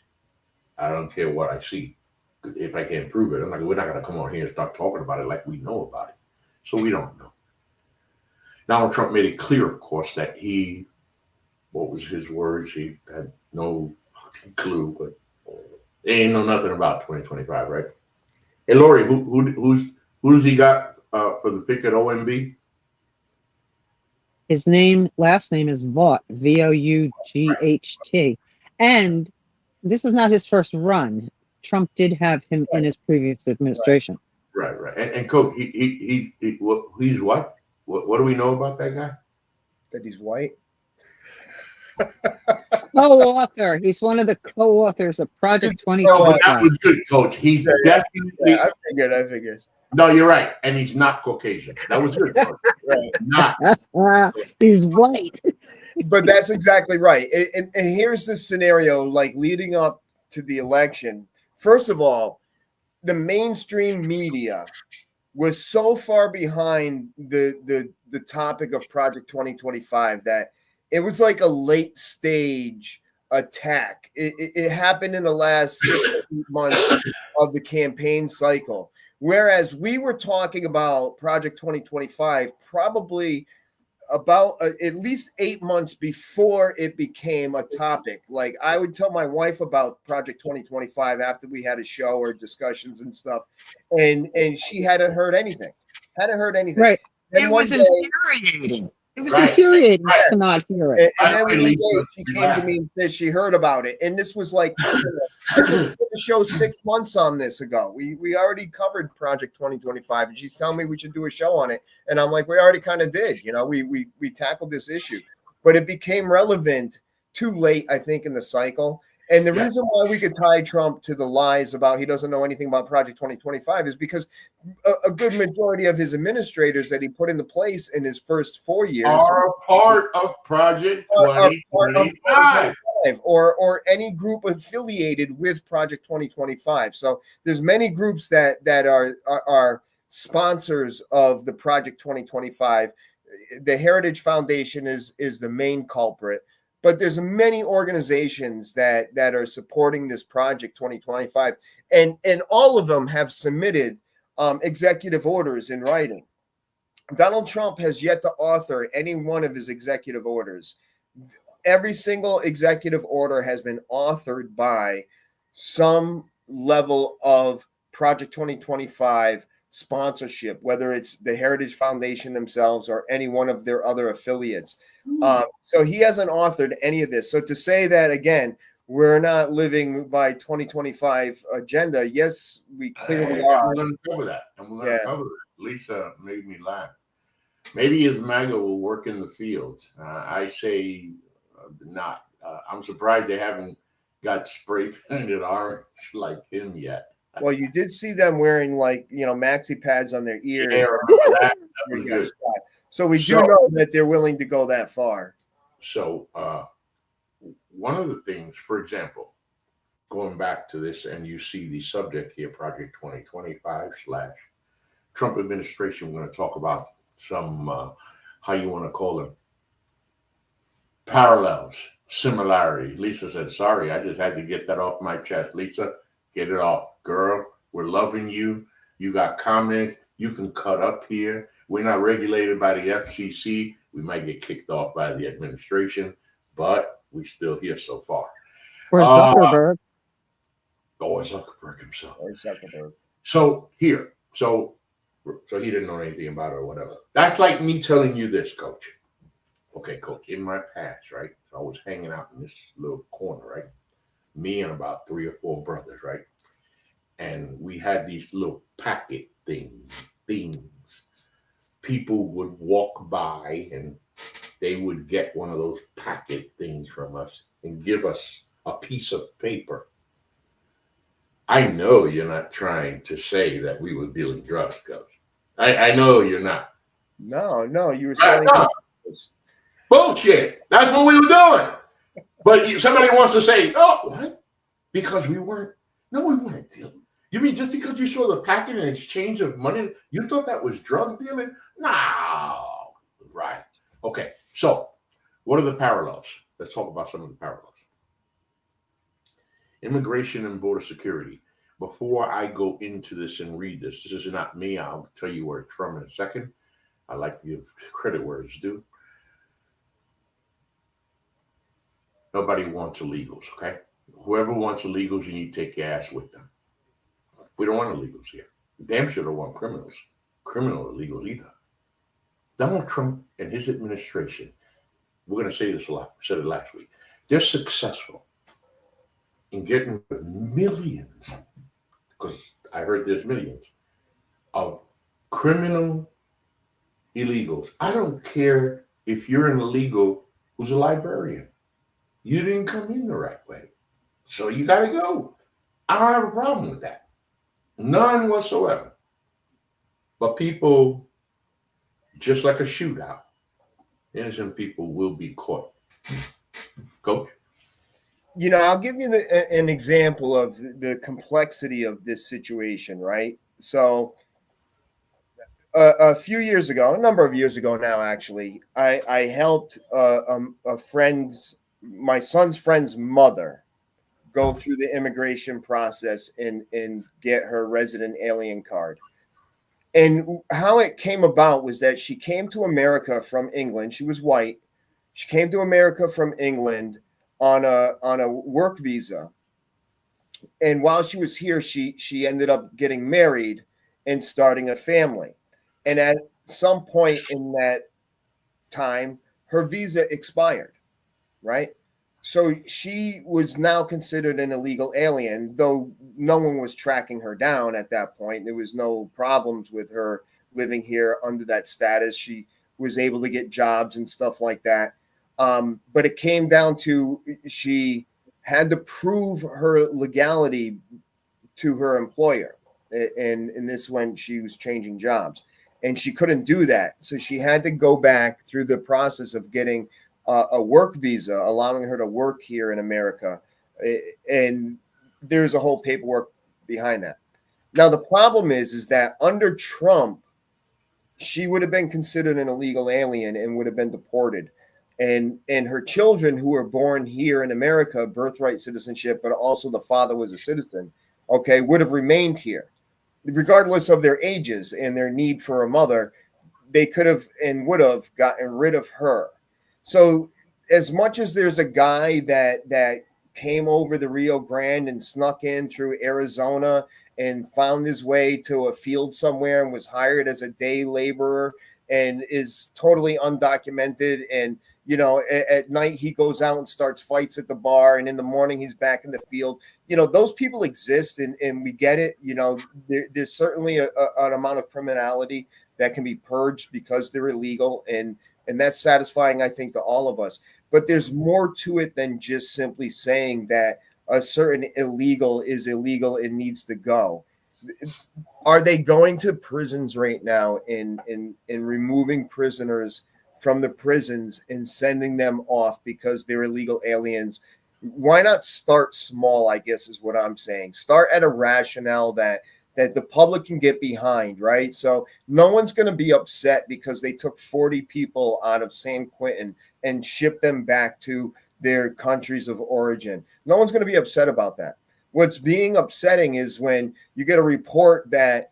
I don't care what I see. If I can't prove it, we're not going to come on here and start talking about it like we know about it. So we don't know. Donald Trump made it clear, of course, that what was his words? He had no clue, but he ain't know nothing about 2025, right? Hey, Lori, who does he got for the pick at OMB? His last name is Vought, Vought, and this is not his first run. Trump did have him in his previous administration. Right. And Coach, he's what? What do we know about that guy? That he's white. Co-author. He's one of the co-authors of Project 2025. That was good, Coach. He's definitely. Yeah, I figured. No, you're right, and he's not Caucasian. That was good, Coach. Right. Not. He's white. But that's exactly right. And here's the scenario, like leading up to the election. First of all, the mainstream media was so far behind the topic of Project 2025 that it was like a late stage attack. It happened in the last 6 months of the campaign cycle. Whereas we were talking about Project 2025 probably about at least 8 months before it became a topic. Like I would tell my wife about Project 2025 after we had a show or discussions and stuff, and she hadn't heard anything. Right. Then it was infuriating. It was infuriating to not hear it. And then one day she came to me and said she heard about it. And this was like, this was the show 6 months on this ago. We already covered Project 2025. And she's telling me we should do a show on it. And I'm like, we already kind of did. You know, we tackled this issue. But it became relevant too late, I think, in the cycle. And the reason why we could tie Trump to the lies about he doesn't know anything about Project 2025 is because a good majority of his administrators that he put into place in his first 4 years are part of Project 2025 or any group affiliated with Project 2025. So there's many groups that are sponsors of the Project 2025. The Heritage Foundation is the main culprit. But there's many organizations that are supporting this Project 2025, and all of them have submitted executive orders in writing. Donald Trump has yet to author any one of his executive orders. Every single executive order has been authored by some level of Project 2025 sponsorship, whether it's the Heritage Foundation themselves or any one of their other affiliates. So he hasn't authored any of this. So to say that, again, we're not living by 2025 agenda, yes, we clearly are. We're going to cover that. And we're going to cover it. Lisa made me laugh. Maybe his MAGA will work in the fields. I say not. I'm surprised they haven't got spray painted orange like him yet. Well, you did see them wearing maxi pads on their ears. Yeah, that was good. So we do know that they're willing to go that far. So one of the things, for example, going back to this, and you see the subject here, Project 2025/Trump administration, we're going to talk about some, how you want to call them, parallels, similarity. Lisa said, sorry, I just had to get that off my chest. Lisa, get it off. Girl, we're loving you. You got comments. You can cut up here. We're not regulated by the FCC. We might get kicked off by the administration, but we're still here so far. Or Zuckerberg. Or Zuckerberg himself. Or Zuckerberg. So here. So he didn't know anything about it or whatever. That's like me telling you this, Coach. Okay, Coach, in my past, right? So I was hanging out in this little corner, right? Me and about 3 or 4 brothers, right? And we had these little packet things. People would walk by and they would get one of those packet things from us and give us a piece of paper. I know you're not trying to say that we were dealing drugs, Coach. I know you're not. No, you were selling bullshit. That's what we were doing. But somebody wants to say, oh, what? Because we weren't. No, we weren't dealing. You mean just because you saw the packet in exchange of money, you thought that was drug dealing? No. Right. Okay. So what are the parallels? Let's talk about some of the parallels. Immigration and border security. Before I go into this and read this is not me. I'll tell you where it's from in a second. I like to give credit where it's due. Nobody wants illegals, okay? Whoever wants illegals, you need to take your ass with them. We don't want illegals here. Damn sure don't want criminal illegals either. Donald Trump and his administration, we're going to say this a lot, we said it last week, they're successful in getting millions, because I heard there's millions, of criminal illegals. I don't care if you're an illegal who's a librarian. You didn't come in the right way. So you got to go. I don't have a problem with that. None whatsoever. But people, just like a shootout, innocent people will be caught. Coach? You know, I'll give you an example of the complexity of this situation, right? So a few years ago, a number of years ago now, actually, I helped my son's friend's mother go through the immigration process and get her resident alien card. And how it came about was that she came to America from England. She was white. She came to America from England on a work visa. And while she was here, she ended up getting married and starting a family. And at some point in that time, her visa expired, right? So she was now considered an illegal alien, though no one was tracking her down at that point. There was no problems with her living here under that status. She was able to get jobs and stuff like that. But it came down to she had to prove her legality to her employer. And this when she was changing jobs. And she couldn't do that. So she had to go back through the process of getting a work visa, allowing her to work here in America. And there's a whole paperwork behind that. Now, the problem is that under Trump, she would have been considered an illegal alien and would have been deported. And her children who were born here in America, birthright citizenship, but also the father was a citizen, okay, would have remained here. Regardless of their ages and their need for a mother, they could have and would have gotten rid of her. So as much as there's a guy that came over the Rio Grande and snuck in through Arizona and found his way to a field somewhere and was hired as a day laborer and is totally undocumented, and you know, at night he goes out and starts fights at the bar, and in the morning he's back in the field. You know, those people exist, and we get it. You know, there's certainly an amount of criminality that can be purged because they're illegal, and that's satisfying, I think, to all of us. But there's more to it than just simply saying that a certain illegal is illegal and needs to go. Are they going to prisons right now in removing prisoners from the prisons and sending them off because they're illegal aliens? Why not start small, I guess is what I'm saying. Start at a rationale that the public can get behind, right? So no one's going to be upset because they took 40 people out of San Quentin and shipped them back to their countries of origin. No one's going to be upset about that. What's being upsetting is when you get a report that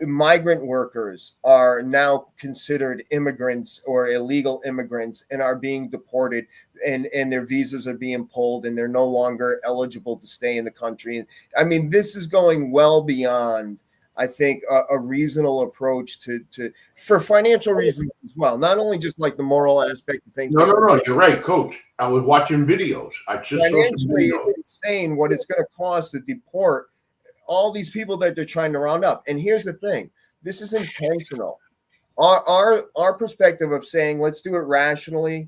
migrant workers are now considered immigrants or illegal immigrants and are being deported, and their visas are being pulled and they're no longer eligible to stay in the country. I mean, this is going well beyond, I think, a reasonable approach to for financial reasons as well. Not only just like the moral aspect of things. No, you're right, Coach. I was watching videos. I just financially, it's insane what it's going to cost to deport all these people that they're trying to round up. And here's the thing: this is intentional. Our perspective of saying let's do it rationally,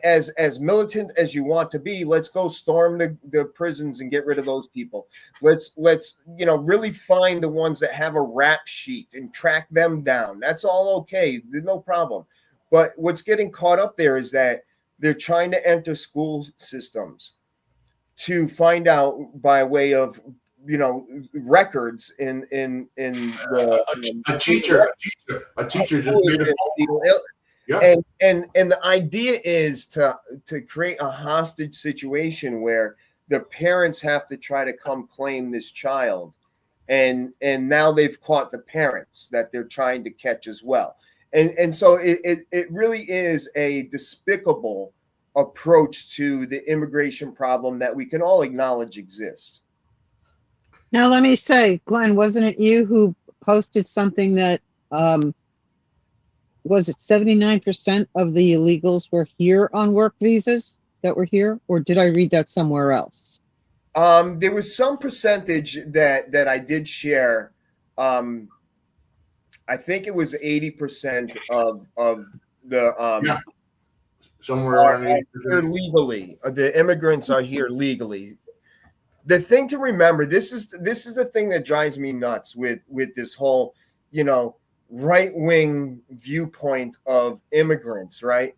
as militant as you want to be, let's go storm the prisons and get rid of those people. Let's really find the ones that have a rap sheet and track them down. That's all okay. There's no problem. But what's getting caught up there is that they're trying to enter school systems to find out by way of records in the a teacher just made a yeah. And the idea is to create a hostage situation where the parents have to try to come claim this child, and now they've caught the parents that they're trying to catch as well. And so it really is a despicable approach to the immigration problem that we can all acknowledge exists. Now, let me say, Glenn, wasn't it you who posted something that, was it 79% of the illegals were here on work visas that were here? Or did I read that somewhere else? There was some percentage that I did share. I think it was 80% of the somewhere around 80%. They're legally. The immigrants are here legally. The thing to remember, this is the thing that drives me nuts with this whole, right-wing viewpoint of immigrants, right?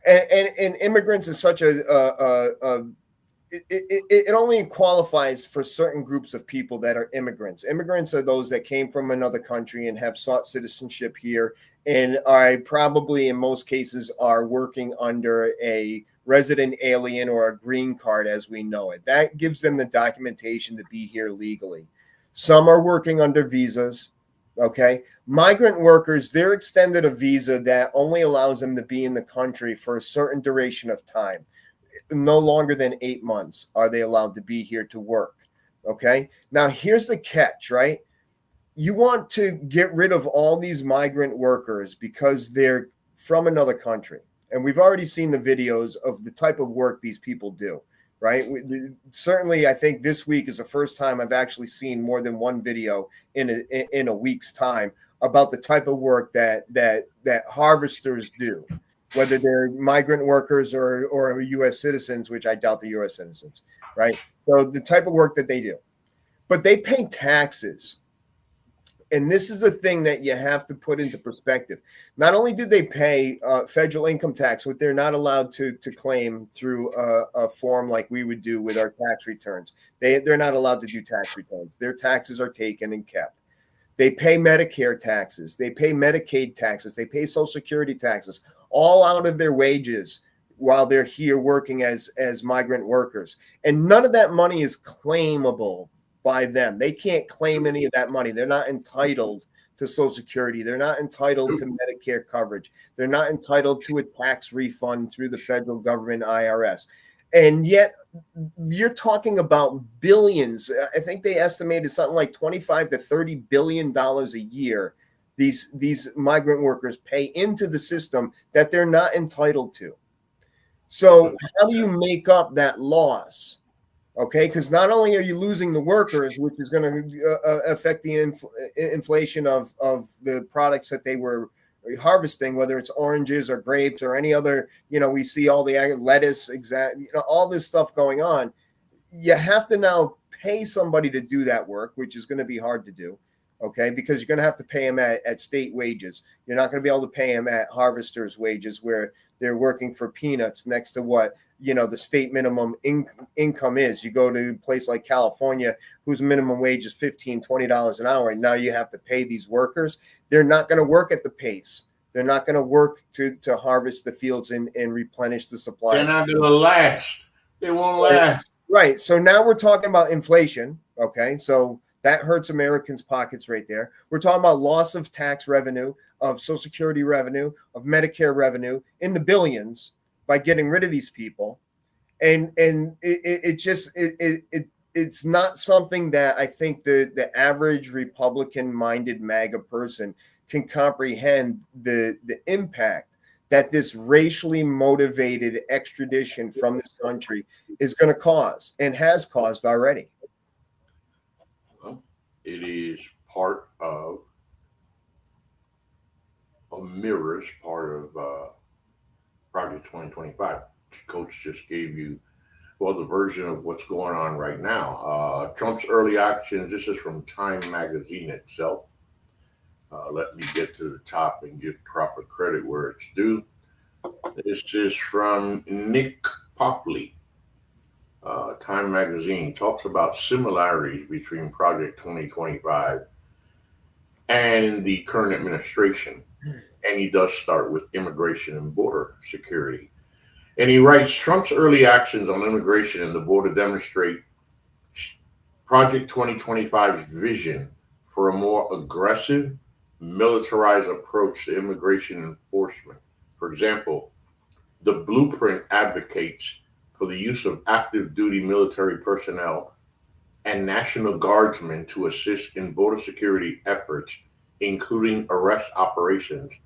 And immigrants is such it only qualifies for certain groups of people that are immigrants. Immigrants are those that came from another country and have sought citizenship here, and I probably in most cases are working under a resident alien or a green card as we know it. That gives them the documentation to be here legally. Some are working under visas. Okay. Migrant workers, they're extended a visa that only allows them to be in the country for a certain duration of time. No longer than 8 months are they allowed to be here to work. Okay. Now here's the catch, right? You want to get rid of all these migrant workers because they're from another country. And we've already seen the videos of the type of work these people do, right? Certainly, I think this week is the first time I've actually seen more than one video in a week's time about the type of work that harvesters do, whether they're migrant workers or U.S. citizens, which I doubt the U.S. citizens, right? So the type of work that they do. But they pay taxes. And this is the thing that you have to put into perspective. Not only do they pay federal income tax, what they're not allowed to claim through a form like we would do with our tax returns. They're not allowed to do tax returns. Their taxes are taken and kept. They pay Medicare taxes. They pay Medicaid taxes. They pay Social Security taxes, all out of their wages while they're here working as migrant workers. And none of that money is claimable by them. They can't claim any of that money. They're not entitled to Social Security. They're not entitled to Medicare coverage. They're not entitled to a tax refund through the federal government, IRS. And yet you're talking about billions. I think they estimated something like 25 to $30 billion a year these migrant workers pay into the system that they're not entitled to. So how do you make up that loss? Okay, because not only are you losing the workers, which is going to affect the inflation of the products that they were harvesting, whether it's oranges or grapes or any other, we see all the lettuce, all this stuff going on. You have to now pay somebody to do that work, which is going to be hard to do. Okay, because you're going to have to pay them at state wages. You're not going to be able to pay them at harvesters' wages where they're working for peanuts next to what the state minimum income is. You go to a place like California, whose minimum wage is $15, $20 an hour, and now you have to pay these workers. They're not going to work at the pace. They're not going to work to harvest the fields and replenish the supplies. They're not going to last. They won't last. Right. So now we're talking about inflation. Okay. So that hurts Americans' pockets right there. We're talking about loss of tax revenue, of Social Security revenue, of Medicare revenue in the billions by getting rid of these people. And it's not something that I think the average Republican-minded MAGA person can comprehend the impact that this racially motivated extradition from this country is going to cause and has caused already. Well, it is part of part of Project 2025. Coach just gave you, the version of what's going on right now. Trump's early actions, this is from Time Magazine itself. Let me get to the top and give proper credit where it's due. This is from Nick Popley. Time Magazine talks about similarities between Project 2025 and the current administration. And he does start with immigration and border security. And he writes, Trump's early actions on immigration and the border demonstrate Project 2025's vision for a more aggressive, militarized approach to immigration enforcement. For example, the blueprint advocates for the use of active duty military personnel and National Guardsmen to assist in border security efforts, including arrest operations.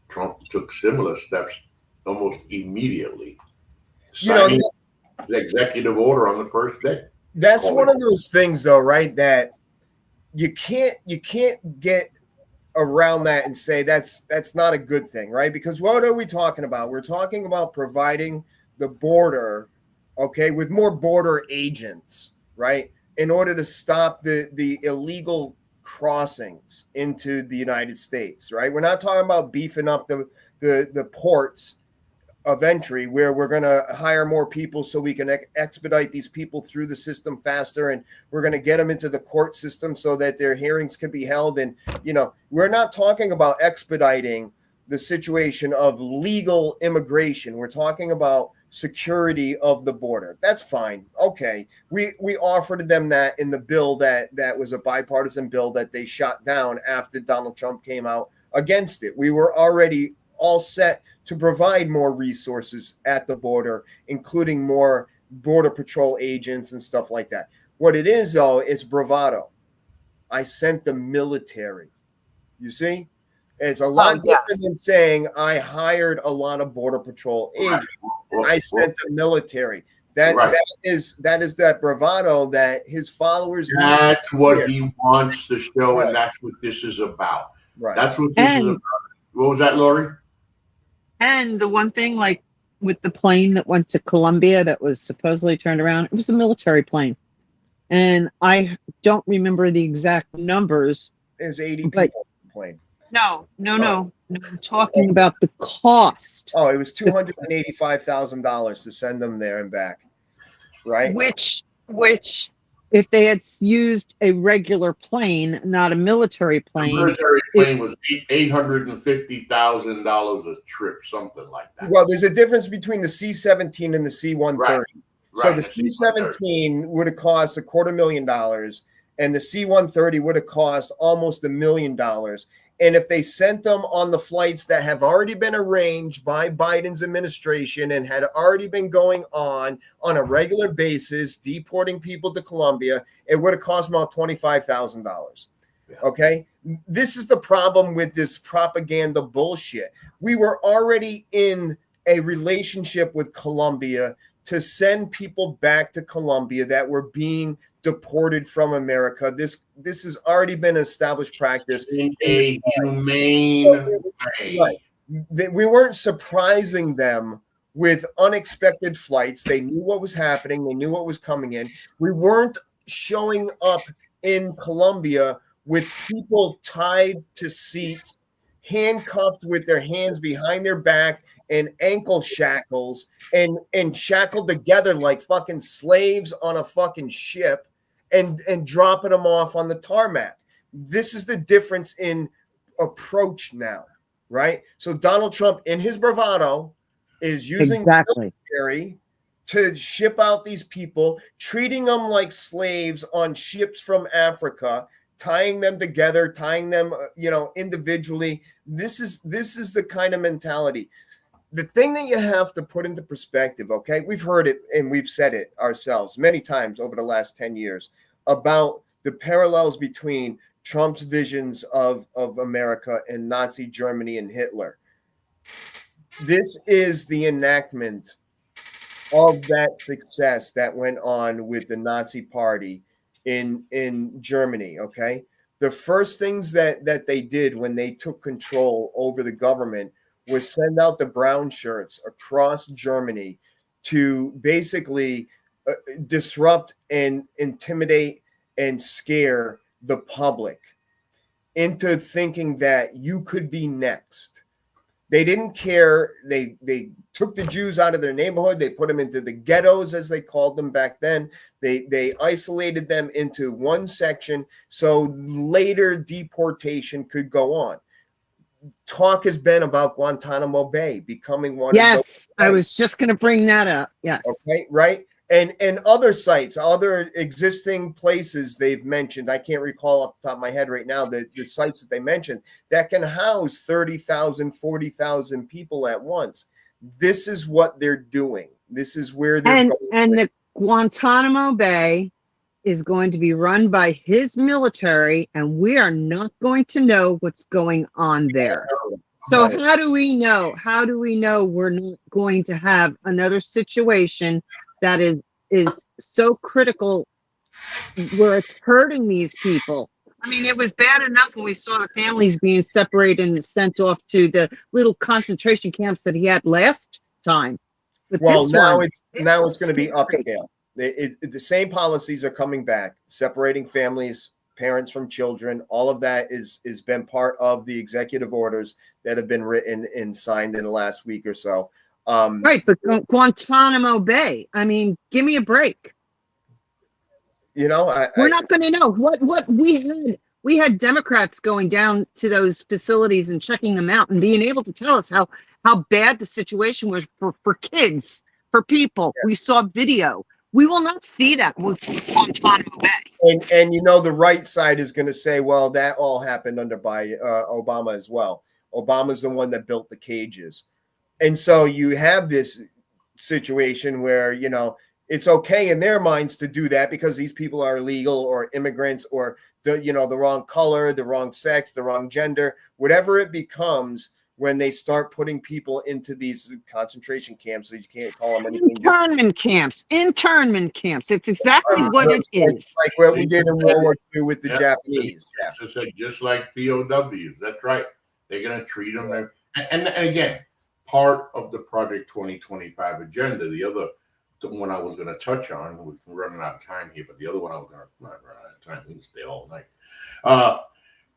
Trump took similar steps almost immediately, signing the executive order on the first day. That's one of those things, though, right? That you can't get around that and say that's not a good thing, right? Because what are we talking about? We're talking about providing the border, okay, with more border agents, right, in order to stop the illegal crossings into the United States, right? We're not talking about beefing up the ports of entry where we're going to hire more people so we can expedite these people through the system faster, and we're going to get them into the court system so that their hearings can be held. And we're not talking about expediting the situation of legal immigration. We're talking about security of the border. That's fine. Okay. We offered them that in the bill that was a bipartisan bill that they shot down after Donald Trump came out against it. We were already all set to provide more resources at the border, including more border patrol agents and stuff like that. What it is, though, is bravado. I sent the military. You see? It's a lot different than saying I hired a lot of border patrol agents. I sent the military. That is that bravado that his followers need. That's what he wants to show, and that's what this is about. Right. That's what this is about. What was that, Lori? And the one thing, like with the plane that went to Colombia that was supposedly turned around, it was a military plane. And I don't remember the exact numbers. There's 80 people on the plane. No. I'm talking about the cost. Oh, it was $285,000 to send them there and back, right? Which, if they had used a regular plane, not a military plane, the military plane was $850,000 a trip, something like that. Well, there's a difference between the C-17 and the C-130. Right. So the C-17 would have cost $250,000, and the C-130 would have cost almost $1 million. And if they sent them on the flights that have already been arranged by Biden's administration and had already been going on a regular basis, deporting people to Colombia, it would have cost about $25,000. Yeah. Okay? This is the problem with this propaganda bullshit. We were already in a relationship with Colombia to send people back to Colombia that were being deported from America. This has already been an established practice. In a humane way. Right. We weren't surprising them with unexpected flights. They knew what was happening. They knew what was coming in. We weren't showing up in Colombia with people tied to seats, handcuffed with their hands behind their back and ankle shackles and shackled together like fucking slaves on a fucking ship and dropping them off on the tarmac. This is the difference in approach now, right? So Donald Trump, in his bravado, is using the military to ship out these people, treating them like slaves on ships from Africa, tying them together, tying them, individually. This is the kind of mentality. The thing that you have to put into perspective, okay, we've heard it and we've said it ourselves many times over the last 10 years about the parallels between Trump's visions of America and Nazi Germany and Hitler. This is the enactment of that success that went on with the Nazi Party in Germany, okay? The first things that they did when they took control over the government was send out the brown shirts across Germany to basically disrupt and intimidate and scare the public into thinking that you could be next. They didn't care. They took the Jews out of their neighborhood. They put them into the ghettos, as they called them back then. They isolated them into one section so later deportation could go on. Talk has been about Guantanamo Bay becoming one. Yes, I was just going to bring that up. Yes. Okay, right. And other sites, other existing places they've mentioned. I can't recall off the top of my head right now the sites that they mentioned that can house 30,000, 40,000 people at once. This is what they're doing. This is where they're going. And the Guantanamo Bay is going to be run by his military, and we are not going to know what's going on there. So how do we know? How do we know we're not going to have another situation that is so critical where it's hurting these people? I mean, it was bad enough when we saw the families being separated and sent off to the little concentration camps that he had last time. But well, now one, it's going to be upscale. The same policies are coming back, separating families, parents from children. All of that is been part of the executive orders that have been written and signed in the last week or so. Right, but Guantanamo Bay, I mean, give me a break. You know, we're not going to know what we had Democrats going down to those facilities and checking them out and being able to tell us how bad the situation was for kids, for people. Yeah. We saw video. We will not see that with Guantanamo Bay. And you know, the right side is going to say, well, that all happened under Obama as well. Obama's the one that built the cages. And so you have this situation where, you know, it's okay in their minds to do that because these people are illegal or immigrants or the wrong color, the wrong sex, the wrong gender, whatever it becomes when they start putting people into these concentration camps. So you can't call them anything. Internment camps. It's exactly what it is. Like what we did in World War II with the Japanese. Yeah. Just like POWs. That's right. They're going to treat them. And again, part of the Project 2025 agenda, the other one I was going to touch on, we're running out of time here, but the other one I was going to not run out of time. We can stay all night.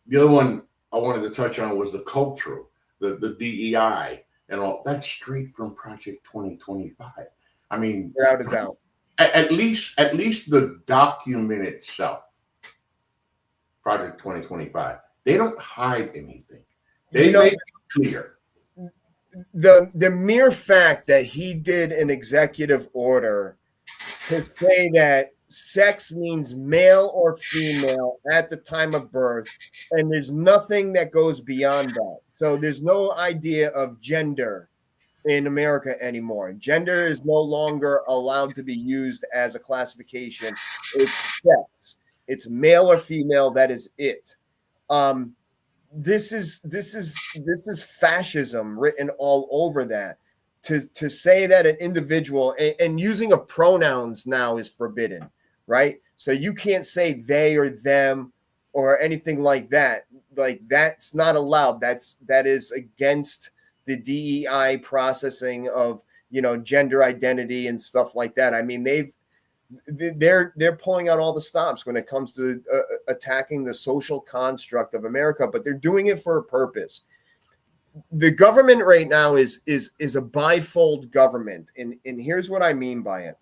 The other one I wanted to touch on was the cultural, the DEI, and all that's straight from Project 2025. I mean, without a doubt. At least the document itself, Project 2025, they don't hide anything. They make it clear. The mere fact that he did an executive order to say that sex means male or female at the time of birth, and there's nothing that goes beyond that. So there's no idea of gender in America anymore. Gender is no longer allowed to be used as a classification. It's sex. It's male or female. That is it. This is fascism written all over that. To say that an individual and using of pronouns now is forbidden, right? So you can't say they or them or anything like that. Like that's not allowed. That is against the DEI processing of, you know, gender identity and stuff like that. I mean, they're pulling out all the stops when it comes to attacking the social construct of America, but they're doing it for a purpose. The government right now is a bifold government, and here's what I mean by it.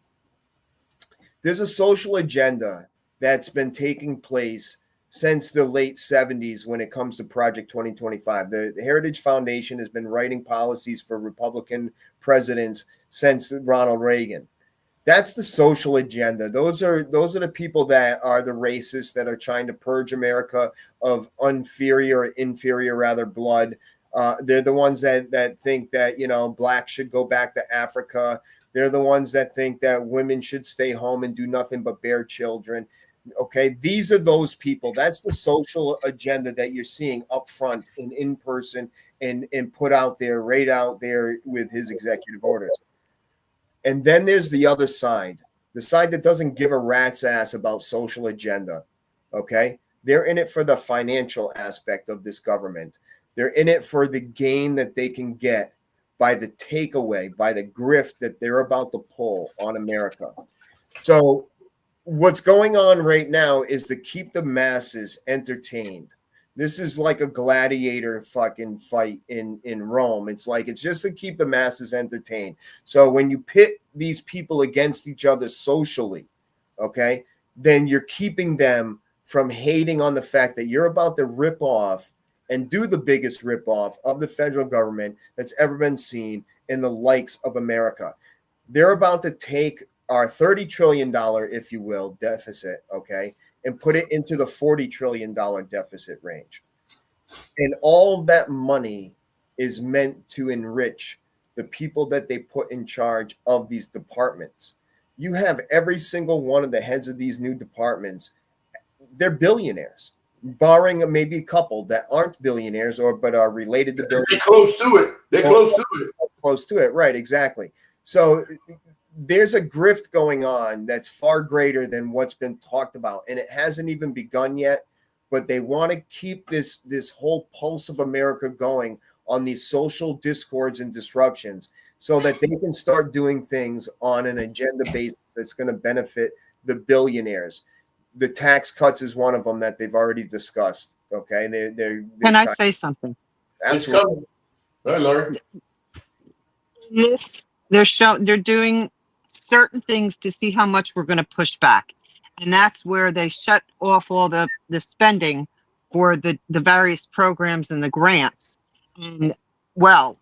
There's a social agenda that's been taking place since the late 70s when it comes to Project 2025. The Heritage Foundation has been writing policies for Republican presidents since Ronald Reagan. That's the social agenda. Those are the people that are the racists that are trying to purge America of inferior blood. They're the ones that think that, you know, blacks should go back to Africa. They're the ones that think that women should stay home and do nothing but bear children. Okay, these are those people. That's the social agenda that you're seeing up front and in person and put out there, right out there with his executive orders. And then there's the other side, the side that doesn't give a rat's ass about social agenda, okay? They're in it for the financial aspect of this government. They're in it for the gain that they can get by the takeaway, by the grift that they're about to pull on America. So what's going on right now is to keep the masses entertained. This is like a gladiator fucking fight in Rome. It's just to keep the masses entertained. So when you pit these people against each other socially, okay, then you're keeping them from hating on the fact that you're about to rip off and do the biggest rip off of the federal government that's ever been seen in the likes of America. They're about to take our $30 trillion, if you will, deficit, okay, and put it into the $40 trillion deficit range. And all of that money is meant to enrich the people that they put in charge of these departments. You have every single one of the heads of these new departments, they're billionaires, barring maybe a couple that aren't billionaires but are related to billionaires. They're close to it. They're close to it. Close to it, right, exactly. So there's a grift going on that's far greater than what's been talked about, and it hasn't even begun yet. But they want to keep this whole pulse of America going on these social discords and disruptions so that they can start doing things on an agenda basis that's going to benefit the billionaires. The tax cuts is one of them that they've already discussed. Okay. Can I say something? Absolutely. Hi, Laurie. They're doing certain things to see how much we're going to push back. And that's where they shut off all the spending for the various programs and the grants. And, well,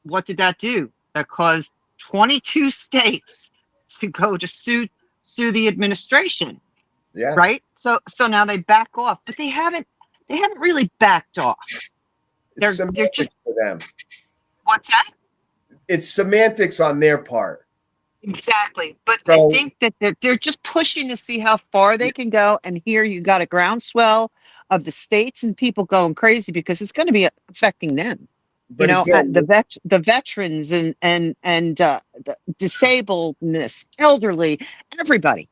what did that do? That caused 22 states to go to sue the administration. Yeah. Right? So now they back off, but they haven't really backed off. They're just for them. What's that? It's semantics on their part. Exactly. But so, I think that they're just pushing to see how far they can go. And here you got a groundswell of the states and people going crazy because it's going to be affecting them. But again, the veterans and the disabledness, elderly, everybody.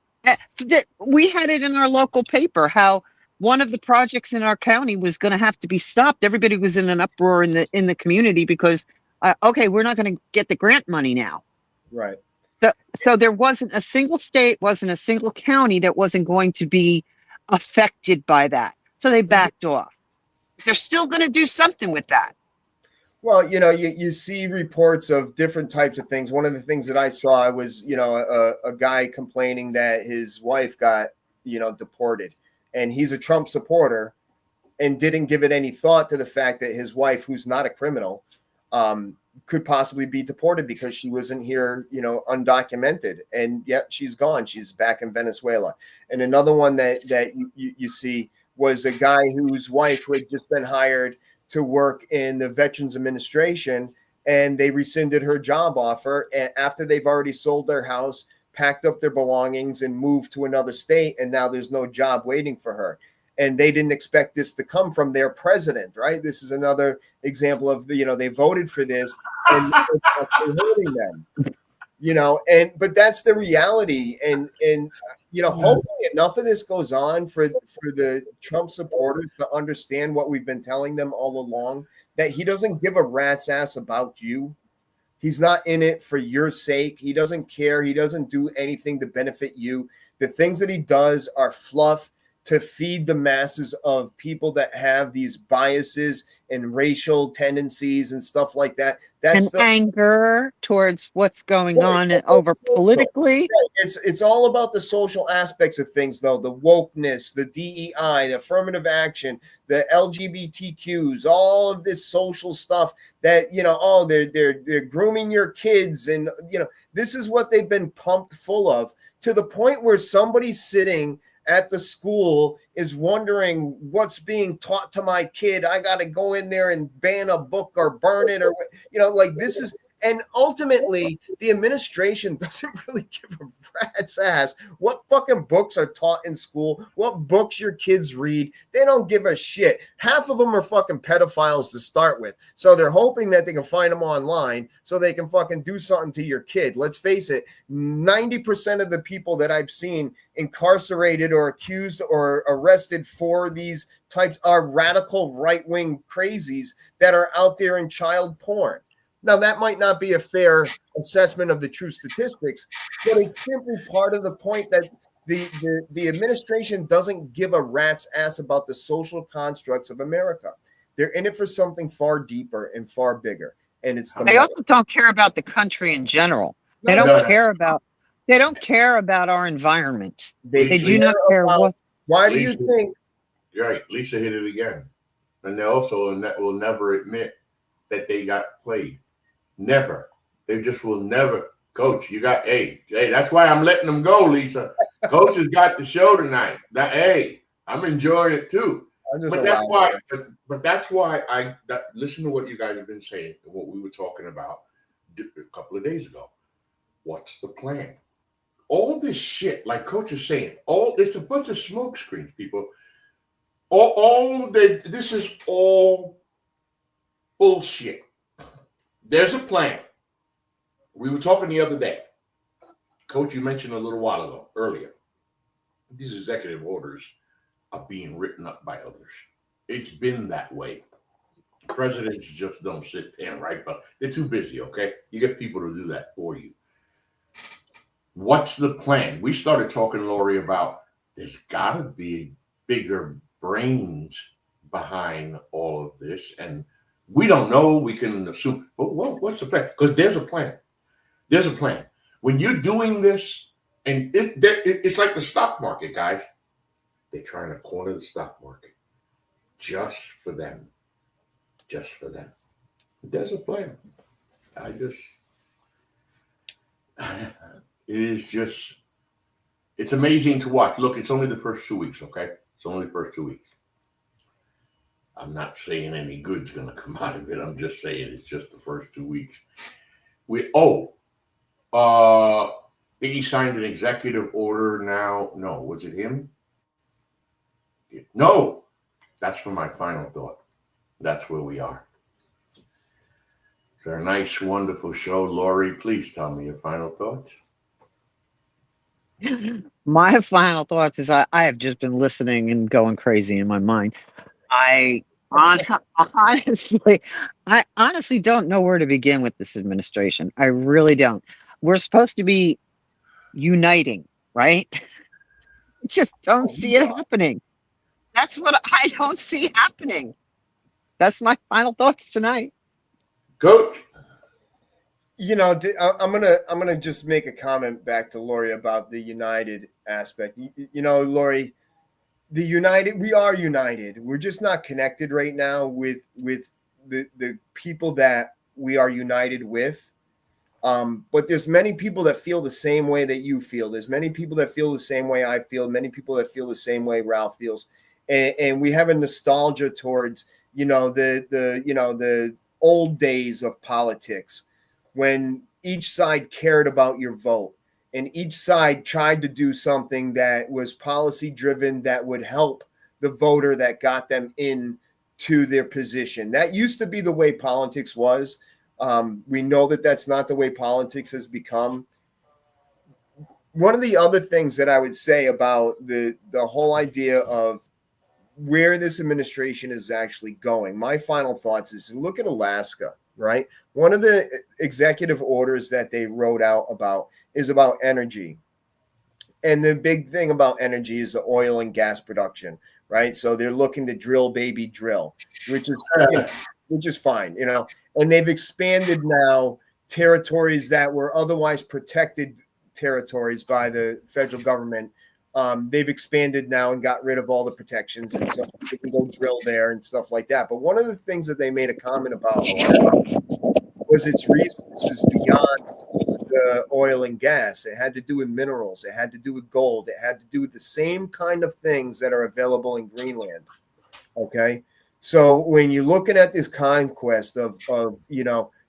We had it in our local paper how one of the projects in our county was going to have to be stopped. Everybody was in an uproar in the community because, okay, we're not going to get the grant money now. Right. So there wasn't a single state, wasn't a single county that wasn't going to be affected by that. So they backed off. They're still going to do something with that. Well, you see reports of different types of things. One of the things that I saw was, a guy complaining that his wife got, deported, and he's a Trump supporter and didn't give it any thought to the fact that his wife, who's not a criminal, could possibly be deported because she wasn't here, undocumented, and yet she's gone. She's back in Venezuela. And another one that you see was a guy whose wife who had just been hired to work in the Veterans Administration, and they rescinded her job offer after they've already sold their house, packed up their belongings, and moved to another state, and now there's no job waiting for her. And they didn't expect this to come from their president, right? This is another example of they voted for this and hurting them, but that's the reality. And hopefully enough of this goes on for the Trump supporters to understand what we've been telling them all along, that he doesn't give a rat's ass about you. He's not in it for your sake. He doesn't care. He doesn't do anything to benefit you. The things that he does are fluff to feed the masses of people that have these biases and racial tendencies and stuff like that. That's anger towards what's going on over politically. It's all about the social aspects of things, though. The wokeness, the DEI, the affirmative action, the LGBTQs, all of this social stuff that, they're grooming your kids. And, this is what they've been pumped full of, to the point where somebody's sitting at the school is wondering what's being taught to my kid. I got to go in there and ban a book or burn it, or, this is, and ultimately the administration doesn't really give a rat's ass what fucking books are taught in school, what books your kids read. They don't give a shit. Half of them are fucking pedophiles to start with. So they're hoping that they can find them online so they can fucking do something to your kid. Let's face it, 90% of the people that I've seen incarcerated or accused or arrested for these types are radical right-wing crazies that are out there in child porn. Now, that might not be a fair assessment of the true statistics, but it's simply part of the point that the administration doesn't give a rat's ass about the social constructs of America. They're in it for something far deeper and far bigger. And it's they also don't care about the country in general. They don't care about our environment. They do not care what. Why do you think? Right, Lisa hit it again, and they also will never admit that they got played. Never. They just will never Coach, you got hey, that's why I'm letting them go, Lisa. Coach has got the show tonight. I'm enjoying it too. But that's why listen to what you guys have been saying and what we were talking about a couple of days ago. What's the plan? All this shit, like Coach is saying, it's a bunch of smoke screens, people. This is all bullshit. There's a plan. We were talking the other day. Coach, you mentioned a little while ago, earlier, these executive orders are being written up by others. It's been that way. Presidents just don't sit there and write, but they're too busy, okay? You get people to do that for you. What's the plan? We started talking, Lori, about there's got to be bigger brains behind all of this. And we don't know. We can assume, but what's the plan? Because there's a plan. There's a plan. When you're doing this, and it's like the stock market, guys. They're trying to corner the stock market just for them. Just for them. There's a plan. It's amazing to watch. Look, it's only the first 2 weeks, okay? It's only the first 2 weeks. I'm not saying any good's going to come out of it. I'm just saying it's just the first 2 weeks. He signed an executive order now. No, was it him? No, that's for my final thought. That's where we are. It's our nice, wonderful show. Lori, please tell me your final thoughts. My final thoughts is I have just been listening and going crazy in my mind. I honestly don't know where to begin with this administration. I really don't. We're supposed to be uniting, right? Just don't see it happening. That's what I don't see happening. That's my final thoughts tonight. Coach. I'm gonna just make a comment back to Lori about the united aspect. Lori, we are united. We're just not connected right now with the people that we are united with. But there's many people that feel the same way that you feel. There's many people that feel the same way I feel. Many people that feel the same way Ralph feels, and we have a nostalgia towards the old days of politics, when each side cared about your vote and each side tried to do something that was policy driven that would help the voter that got them in to their position. That used to be the way politics was. We know that that's not the way politics has become. One of the other things that I would say about the whole idea of where this administration is actually going, my final thoughts is look at Alaska, right? One of the executive orders that they wrote out about is about energy. And the big thing about energy is the oil and gas production, right? So they're looking to drill, baby, drill, which is fine, and they've expanded now territories that were otherwise protected territories by the federal government. They've expanded now and got rid of all the protections, and so they can go drill there and stuff like that. But one of the things that they made a comment about was its resources beyond the oil and gas. It had to do with minerals. It had to do with gold. It had to do with the same kind of things that are available in Greenland. Okay. So when you're looking at this conquest of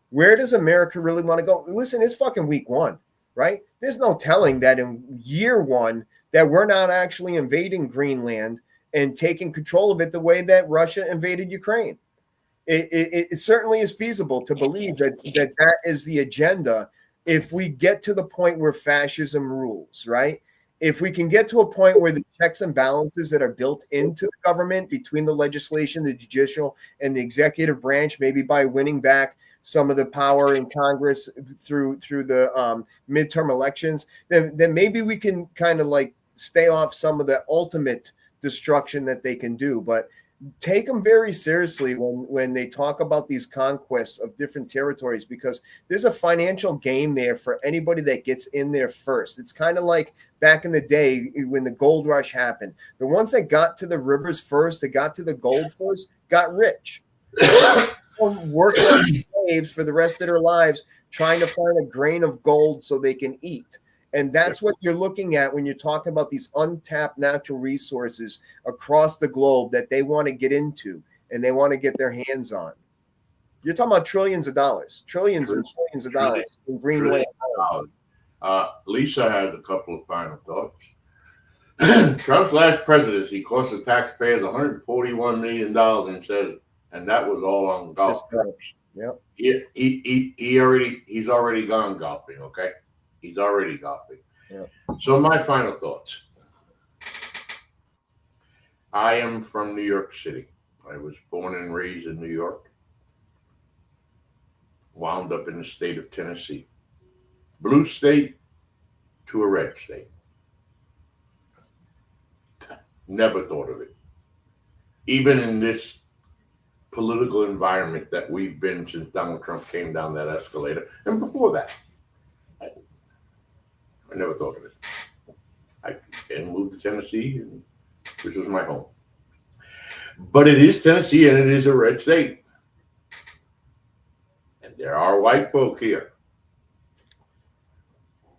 where does America really want to go? Listen, it's fucking week one, right? There's no telling that in year one that we're not actually invading Greenland and taking control of it the way that Russia invaded Ukraine. It certainly is feasible to believe that is the agenda if we get to the point where fascism rules, right? If we can get to a point where the checks and balances that are built into the government between the legislation, the judicial, and the executive branch, maybe by winning back some of the power in Congress through the midterm elections, then maybe we can kind of like stay off some of the ultimate destruction that they can do. But take them very seriously when they talk about these conquests of different territories, because there's a financial gain there for anybody that gets in there first. It's kind of like back in the day when the gold rush happened. The ones that got to the rivers first, that got to the gold first, got rich. Worked slaves for the rest of their lives trying to find a grain of gold so they can eat. And that's what you're looking at when you're talking about these untapped natural resources across the globe that they want to get into and they want to get their hands on. You're talking about trillions of dollars, trillions and trillions of dollars in green land. Lisa has a couple of final thoughts. Trump's last presidency cost the taxpayers $141 million and says, and that was all on golf trips. Yep. He's already gone golfing. Okay, he's already golfing. Yep. So my final thoughts. I am from New York City. I was born and raised in New York. Wound up in the state of Tennessee. Blue state to a red state. Never thought of it. Even in this political environment that we've been since Donald Trump came down that escalator, and before that, I never thought of it. I moved to Tennessee, and this was my home. But it is Tennessee, and it is a red state. And there are white folk here.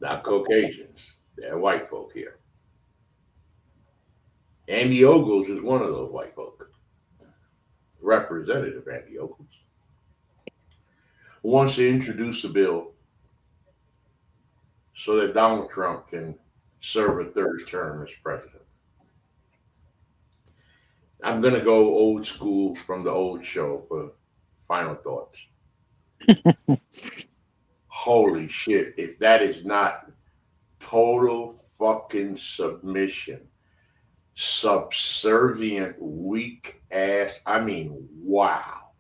Not Caucasians. There are white folk here. Andy Ogles is one of those white folk. Representative Andy Ogles wants to introduce a bill so that Donald Trump can serve a third term as president. I'm going to go old school from the old show for final thoughts. Holy shit, if that is not total fucking submission, subservient, weak ass, I mean, wow.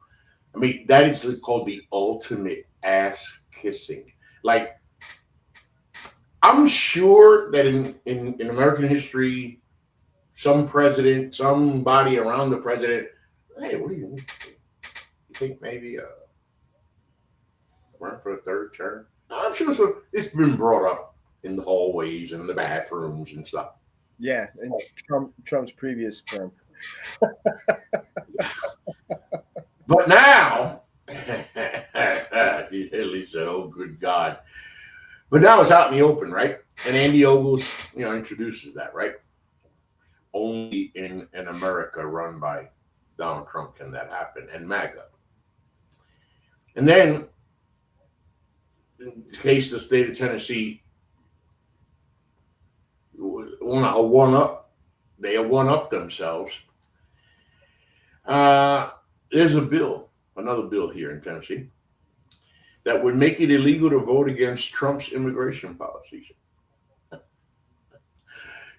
I mean, that is called the ultimate ass kissing. Like, I'm sure that in American history, some president, somebody around the president, hey, what do you think maybe run for a third term? I'm sure it's been brought up in the hallways and the bathrooms and stuff. Yeah, and Trump's previous term. But now, Haley said, "Oh, good God!" But now it's out in the open, right? And Andy Ogles, introduces that, right? Only in America run by Donald Trump can that happen, and MAGA. And then, in the case of the state of Tennessee, they one up themselves. There's another bill here in Tennessee, that would make it illegal to vote against Trump's immigration policies.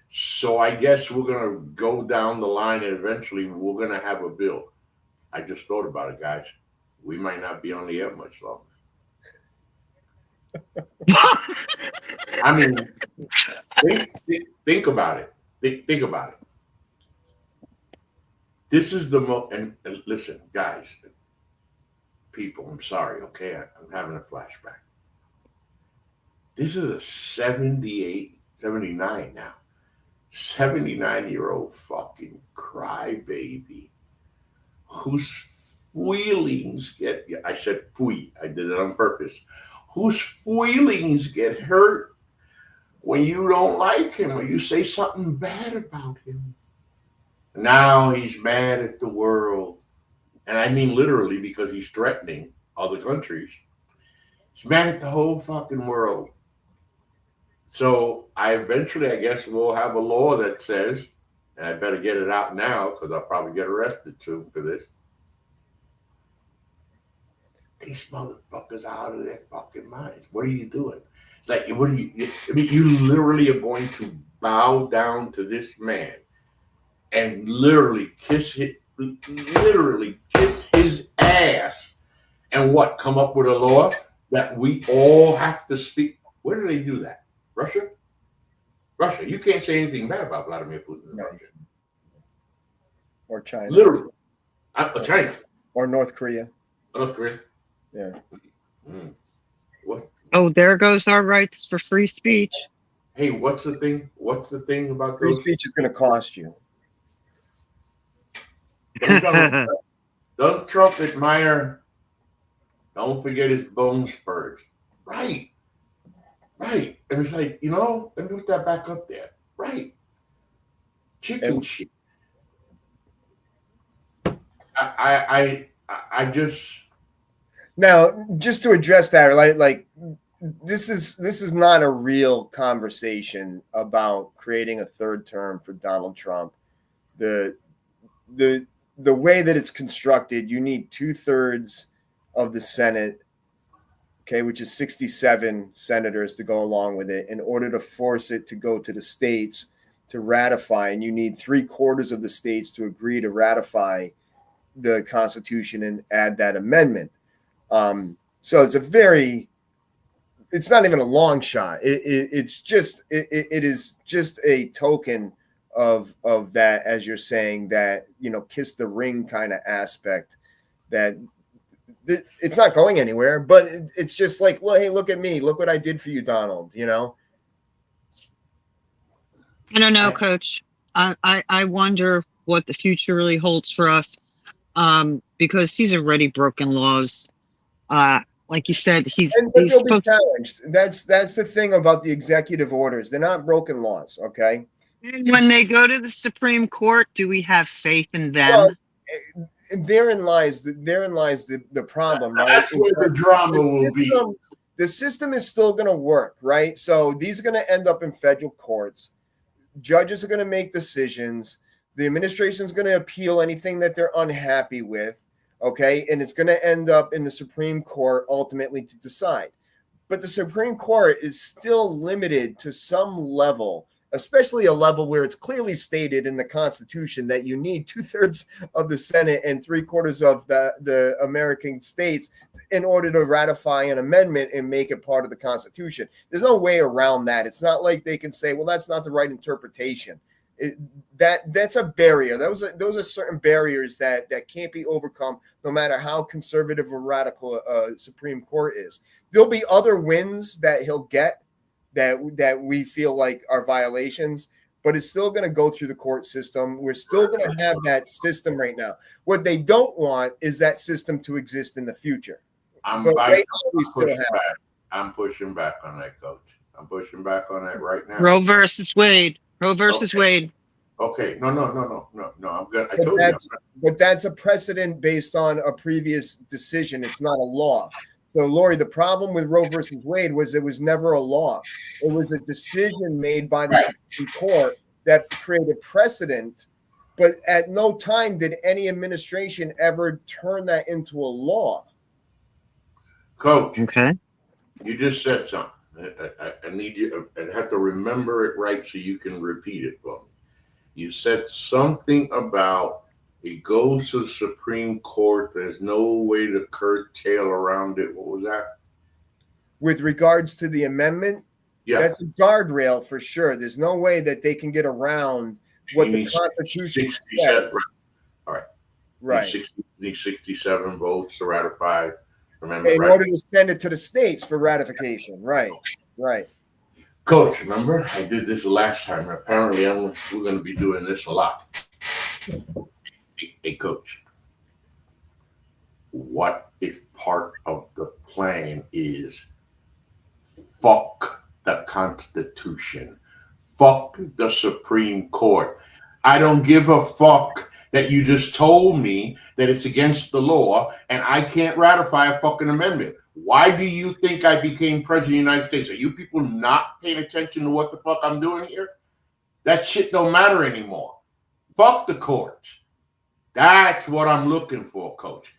So I guess we're going to go down the line and eventually we're going to have a bill. I just thought about it, guys. We might not be on the air much longer. I mean, think about it. Think about it. This is the most, and listen, guys, people, I'm sorry, okay? I'm having a flashback. This is a 79 now. 79-year-old fucking crybaby whose feelings I said fui, I did it on purpose, whose feelings get hurt when you don't like him or you say something bad about him. Now he's mad at the world. And I mean literally, because he's threatening other countries. He's mad at the whole fucking world. So I guess we'll have a law that says, and I better get it out now because I'll probably get arrested too for this. These motherfuckers are out of their fucking minds. What are you doing? It's like, you literally are going to bow down to this man and literally kiss his ass, and come up with a law that we all have to speak. Where do they do that? Russia? You can't say anything bad about Vladimir Putin in Russia. Or China. Literally. China. Or North Korea. Yeah. What? Oh, there goes our rights for free speech. Hey, what's the thing about free speech is going to cost you? Doesn't Trump admire Don't forget his bone spurs. Right. Right. And it's like, let me put that back up there. Right. Chicken shit. I just now just to address that, like this is not a real conversation about creating a third term for Donald Trump. The way that it's constructed, you need 2/3 of the Senate, okay, which is 67 senators to go along with it in order to force it to go to the states to ratify, and you need 3/4 of the states to agree to ratify the Constitution and add that amendment. So it's not even a long shot. It is just a token of that, as you're saying, that kiss the ring kind of aspect, that it's not going anywhere, but it's just like, well, hey, look at me, look what I did for you, Donald. I don't know, Coach. I wonder what the future really holds for us, because he's already broken laws. Like you said, he's they'll be challenged. That's the thing about the executive orders. They're not broken laws, okay? When they go to the Supreme Court, do we have faith in them? Well, therein lies the problem, right? That's where the drama will be. The system is still going to work, right? So these are going to end up in federal courts. Judges are going to make decisions. The administration is going to appeal anything that they're unhappy with, okay? And it's going to end up in the Supreme Court ultimately to decide. But the Supreme Court is still limited to some level, especially a level where it's clearly stated in the Constitution that you need 2/3 of the Senate and 3/4 of the American states in order to ratify an amendment and make it part of the Constitution. There's no way around that. It's not like they can say, well, that's not the right interpretation. That's a barrier. Those are certain barriers that can't be overcome, no matter how conservative or radical a Supreme Court is. There'll be other wins that he'll get that we feel like are violations, but it's still going to go through the court system. We're still going to have that system right now. What they don't want is that system to exist in the future. I'm pushing back on that, Coach. I'm pushing back on that right now. Roe versus Wade. Wade. Okay. No. I'm good. But that's a precedent based on a previous decision. It's not a law. So, Lori, the problem with Roe versus Wade was it was never a law. It was a decision made by the Supreme Court that created precedent, but at no time did any administration ever turn that into a law. Coach, okay, you just said something. I need you. I have to remember it right so you can repeat it for me. You said something about it goes to the Supreme Court. There's no way to curtail around it. What was that? With regards to the amendment, that's a guardrail for sure. There's no way that they can get around what the Constitution says. All right. Right. Need 67 votes to ratify. Remember, in order to send it to the states for ratification. Right. Coach, remember? I did this last time. Apparently, we're going to be doing this a lot. Hey, Coach, what if part of the plan is fuck the Constitution, fuck the Supreme Court? I don't give a fuck that you just told me that it's against the law and I can't ratify a fucking amendment. Why do you think I became president of the United States? Are you people not paying attention to what the fuck I'm doing here? That shit don't matter anymore. Fuck the courts. That's what I'm looking for, Coach.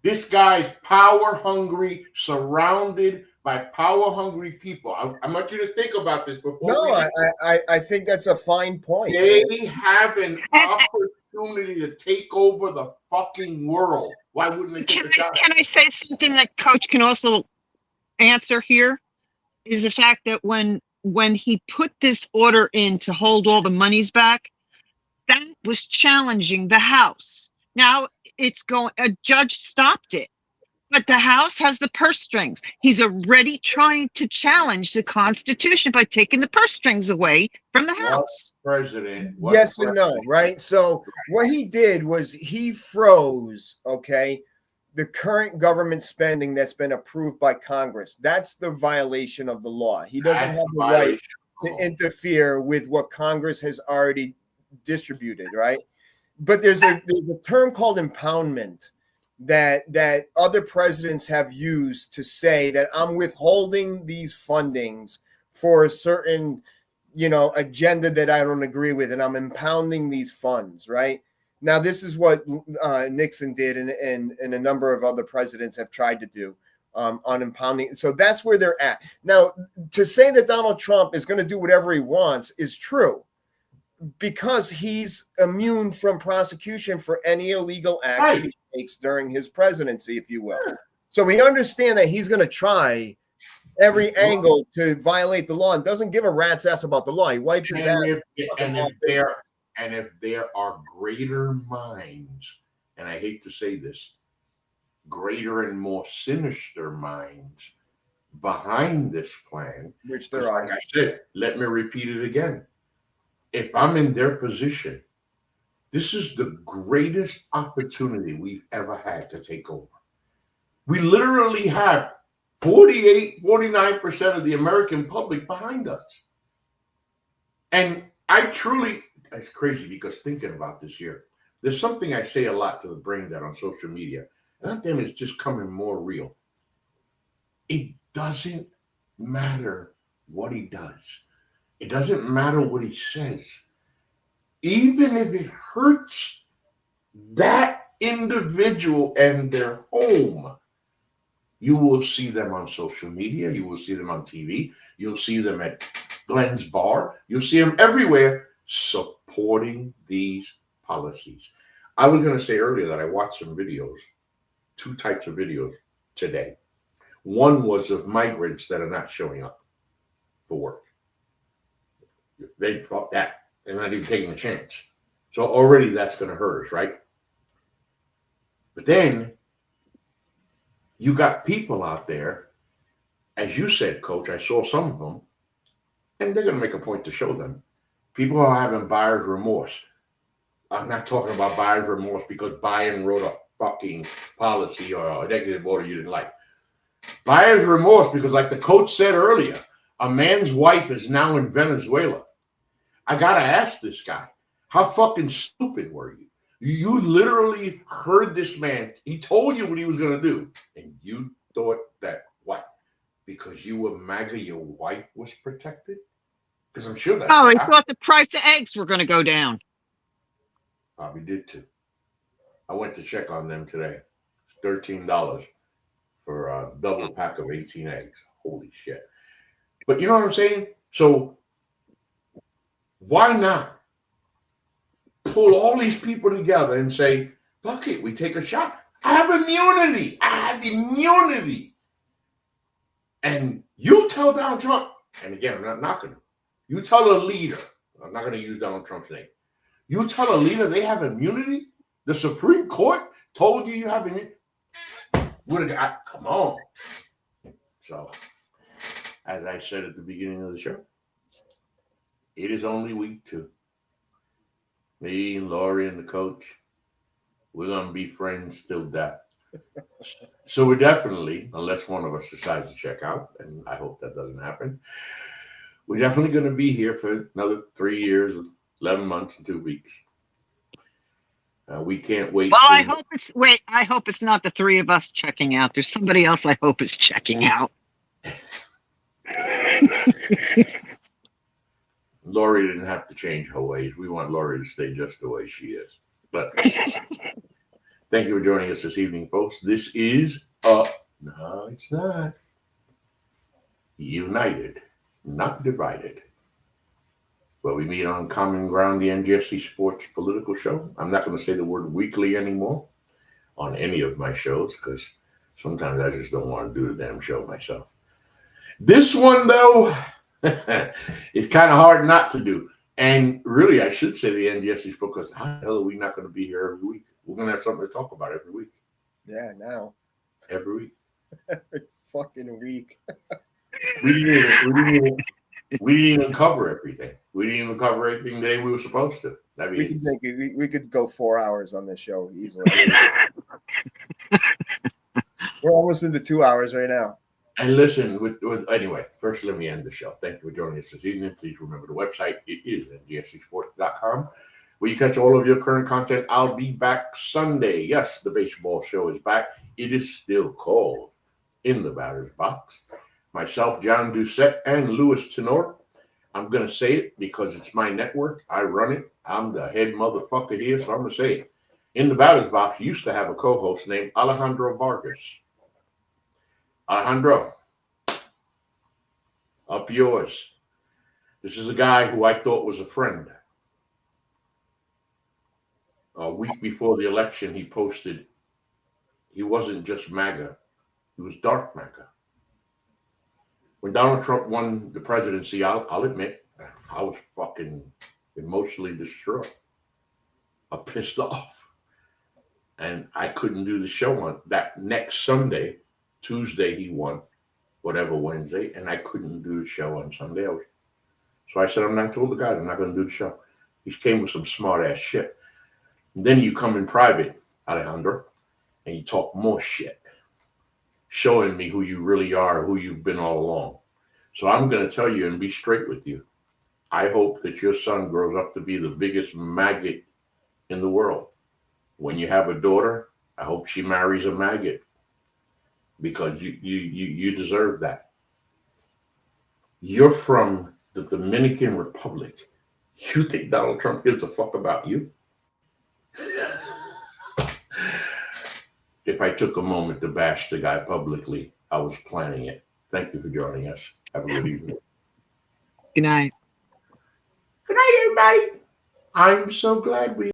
This guy's power hungry, surrounded by power hungry people. I want you to think about this before. No, I think that's a fine point. They have an opportunity to take over the fucking world. Why wouldn't they take a shot? Can I say something that Coach can also answer here? Is the fact that when he put this order in to hold all the monies back, that was challenging the House. Now a judge stopped it, but the House has the purse strings. He's already trying to challenge the Constitution by taking the purse strings away from the House. Yes and no, right? So what he did was he froze, okay, the current government spending that's been approved by Congress. That's the violation of the law. He doesn't have the right to interfere with what Congress has already distributed, right? But there's a term called impoundment that other presidents have used to say that I'm withholding these fundings for a certain, agenda that I don't agree with, and I'm impounding these funds, right? Now, this is what Nixon did, and a number of other presidents have tried to do on impounding. So that's where they're at. Now, to say that Donald Trump is going to do whatever he wants is true, because he's immune from prosecution for any illegal action he takes during his presidency, if you will. So we understand that he's going to try every angle to violate the law and doesn't give a rat's ass about the law. He wipes his ass. And if there are greater minds, and I hate to say this, greater and more sinister minds behind this plan, which there are. Like I said, let me repeat it again. If I'm in their position, this is the greatest opportunity we've ever had to take over. We literally have 49% of the American public behind us. And I truly, it's crazy because thinking about this here, there's something I say a lot to the brain dead on social media. And that damn is just coming more real. It doesn't matter what he does. It doesn't matter what he says. Even if it hurts that individual and their home, you will see them on social media. You will see them on TV. You'll see them at Glenn's bar. You'll see them everywhere supporting these policies. I was going to say earlier that I watched some videos, 2 types of videos today. One was of migrants that are not showing up for work. They thought that. They're not even taking a chance. So already that's going to hurt us, right? But then you got people out there, as you said, Coach, I saw some of them, and they're going to make a point to show them. People are having buyer's remorse. I'm not talking about buyer's remorse because Biden wrote a fucking policy or executive order you didn't like. Buyer's remorse because, like the coach said earlier, a man's wife is now in Venezuela. I got to ask this guy, how fucking stupid were you? You literally heard this man. He told you what he was going to do. And you thought that what? Because you were MAGA, your wife was protected? Because I'm sure that. Oh, he thought the price of eggs were going to go down. Probably did too. I went to check on them today. It's $13 for a double pack of 18 eggs. Holy shit. But you know what I'm saying? So why not pull all these people together and say, fuck it, we take a shot. I have immunity. And you tell Donald Trump, and again, I'm not knocking him. You tell a leader, I'm not going to use Donald Trump's name. You tell a leader they have immunity? The Supreme Court told you have immunity? Come on. So, as I said at the beginning of the show, it is only week 2. Me and Laurie and the coach, we're going to be friends till death. So we're definitely, unless one of us decides to check out, and I hope that doesn't happen, we're definitely going to be here for another 3 years, 11 months, and 2 weeks. We can't wait. Well, I hope it's not the 3 of us checking out. There's somebody else I hope is checking out. Laurie didn't have to change her ways. We want Laurie to stay just the way she is. But thank you for joining us this evening, folks. This is no, it's not. United, not divided. Where we meet on common ground, the NGSC Sports Political Show. I'm not going to say the word weekly anymore on any of my shows because sometimes I just don't want to do the damn show myself. This one, though, it's kind of hard not to do. And really, I should say the NGSC Sports, because how the hell are we not going to be here every week? We're going to have something to talk about every week. Yeah, now. Every week. Every fucking week. We didn't even cover everything. We didn't even cover everything the day we were supposed to. We could go 4 hours on this show easily. almost into 2 hours right now. And listen, anyway, first let me end the show. Thank you for joining us this evening. Please remember the website. It is ngscsports.com, where you catch all of your current content. I'll be back Sunday. Yes, the baseball show is back. It is still called In the Batter's Box. Myself, John Doucette, and Louis Tenor. I'm going to say it because it's my network. I run it. I'm the head motherfucker here, so I'm going to say it. In the Batter's Box used to have a co-host named Alejandro Vargas. Alejandro, up yours. This is a guy who I thought was a friend. A week before the election, he posted, he wasn't just MAGA, he was dark MAGA. When Donald Trump won the presidency, I'll admit, I was fucking emotionally distraught. I'm pissed off. And I couldn't do the show on that next Sunday. Tuesday he won, whatever Wednesday, and I couldn't do the show on Sunday. So I said, I told the guys I'm not going to do the show. He came with some smart ass shit. And then you come in private, Alejandro, and you talk more shit, showing me who you really are, who you've been all along. So I'm going to tell you and be straight with you. I hope that your son grows up to be the biggest maggot in the world. When you have a daughter, I hope she marries a maggot. Because you deserve that. You're from the Dominican Republic. You think Donald Trump gives a fuck about you? If I took a moment to bash the guy publicly, I was planning it. Thank you for joining us. Have a good evening. Good night. Good night, everybody. I'm so glad we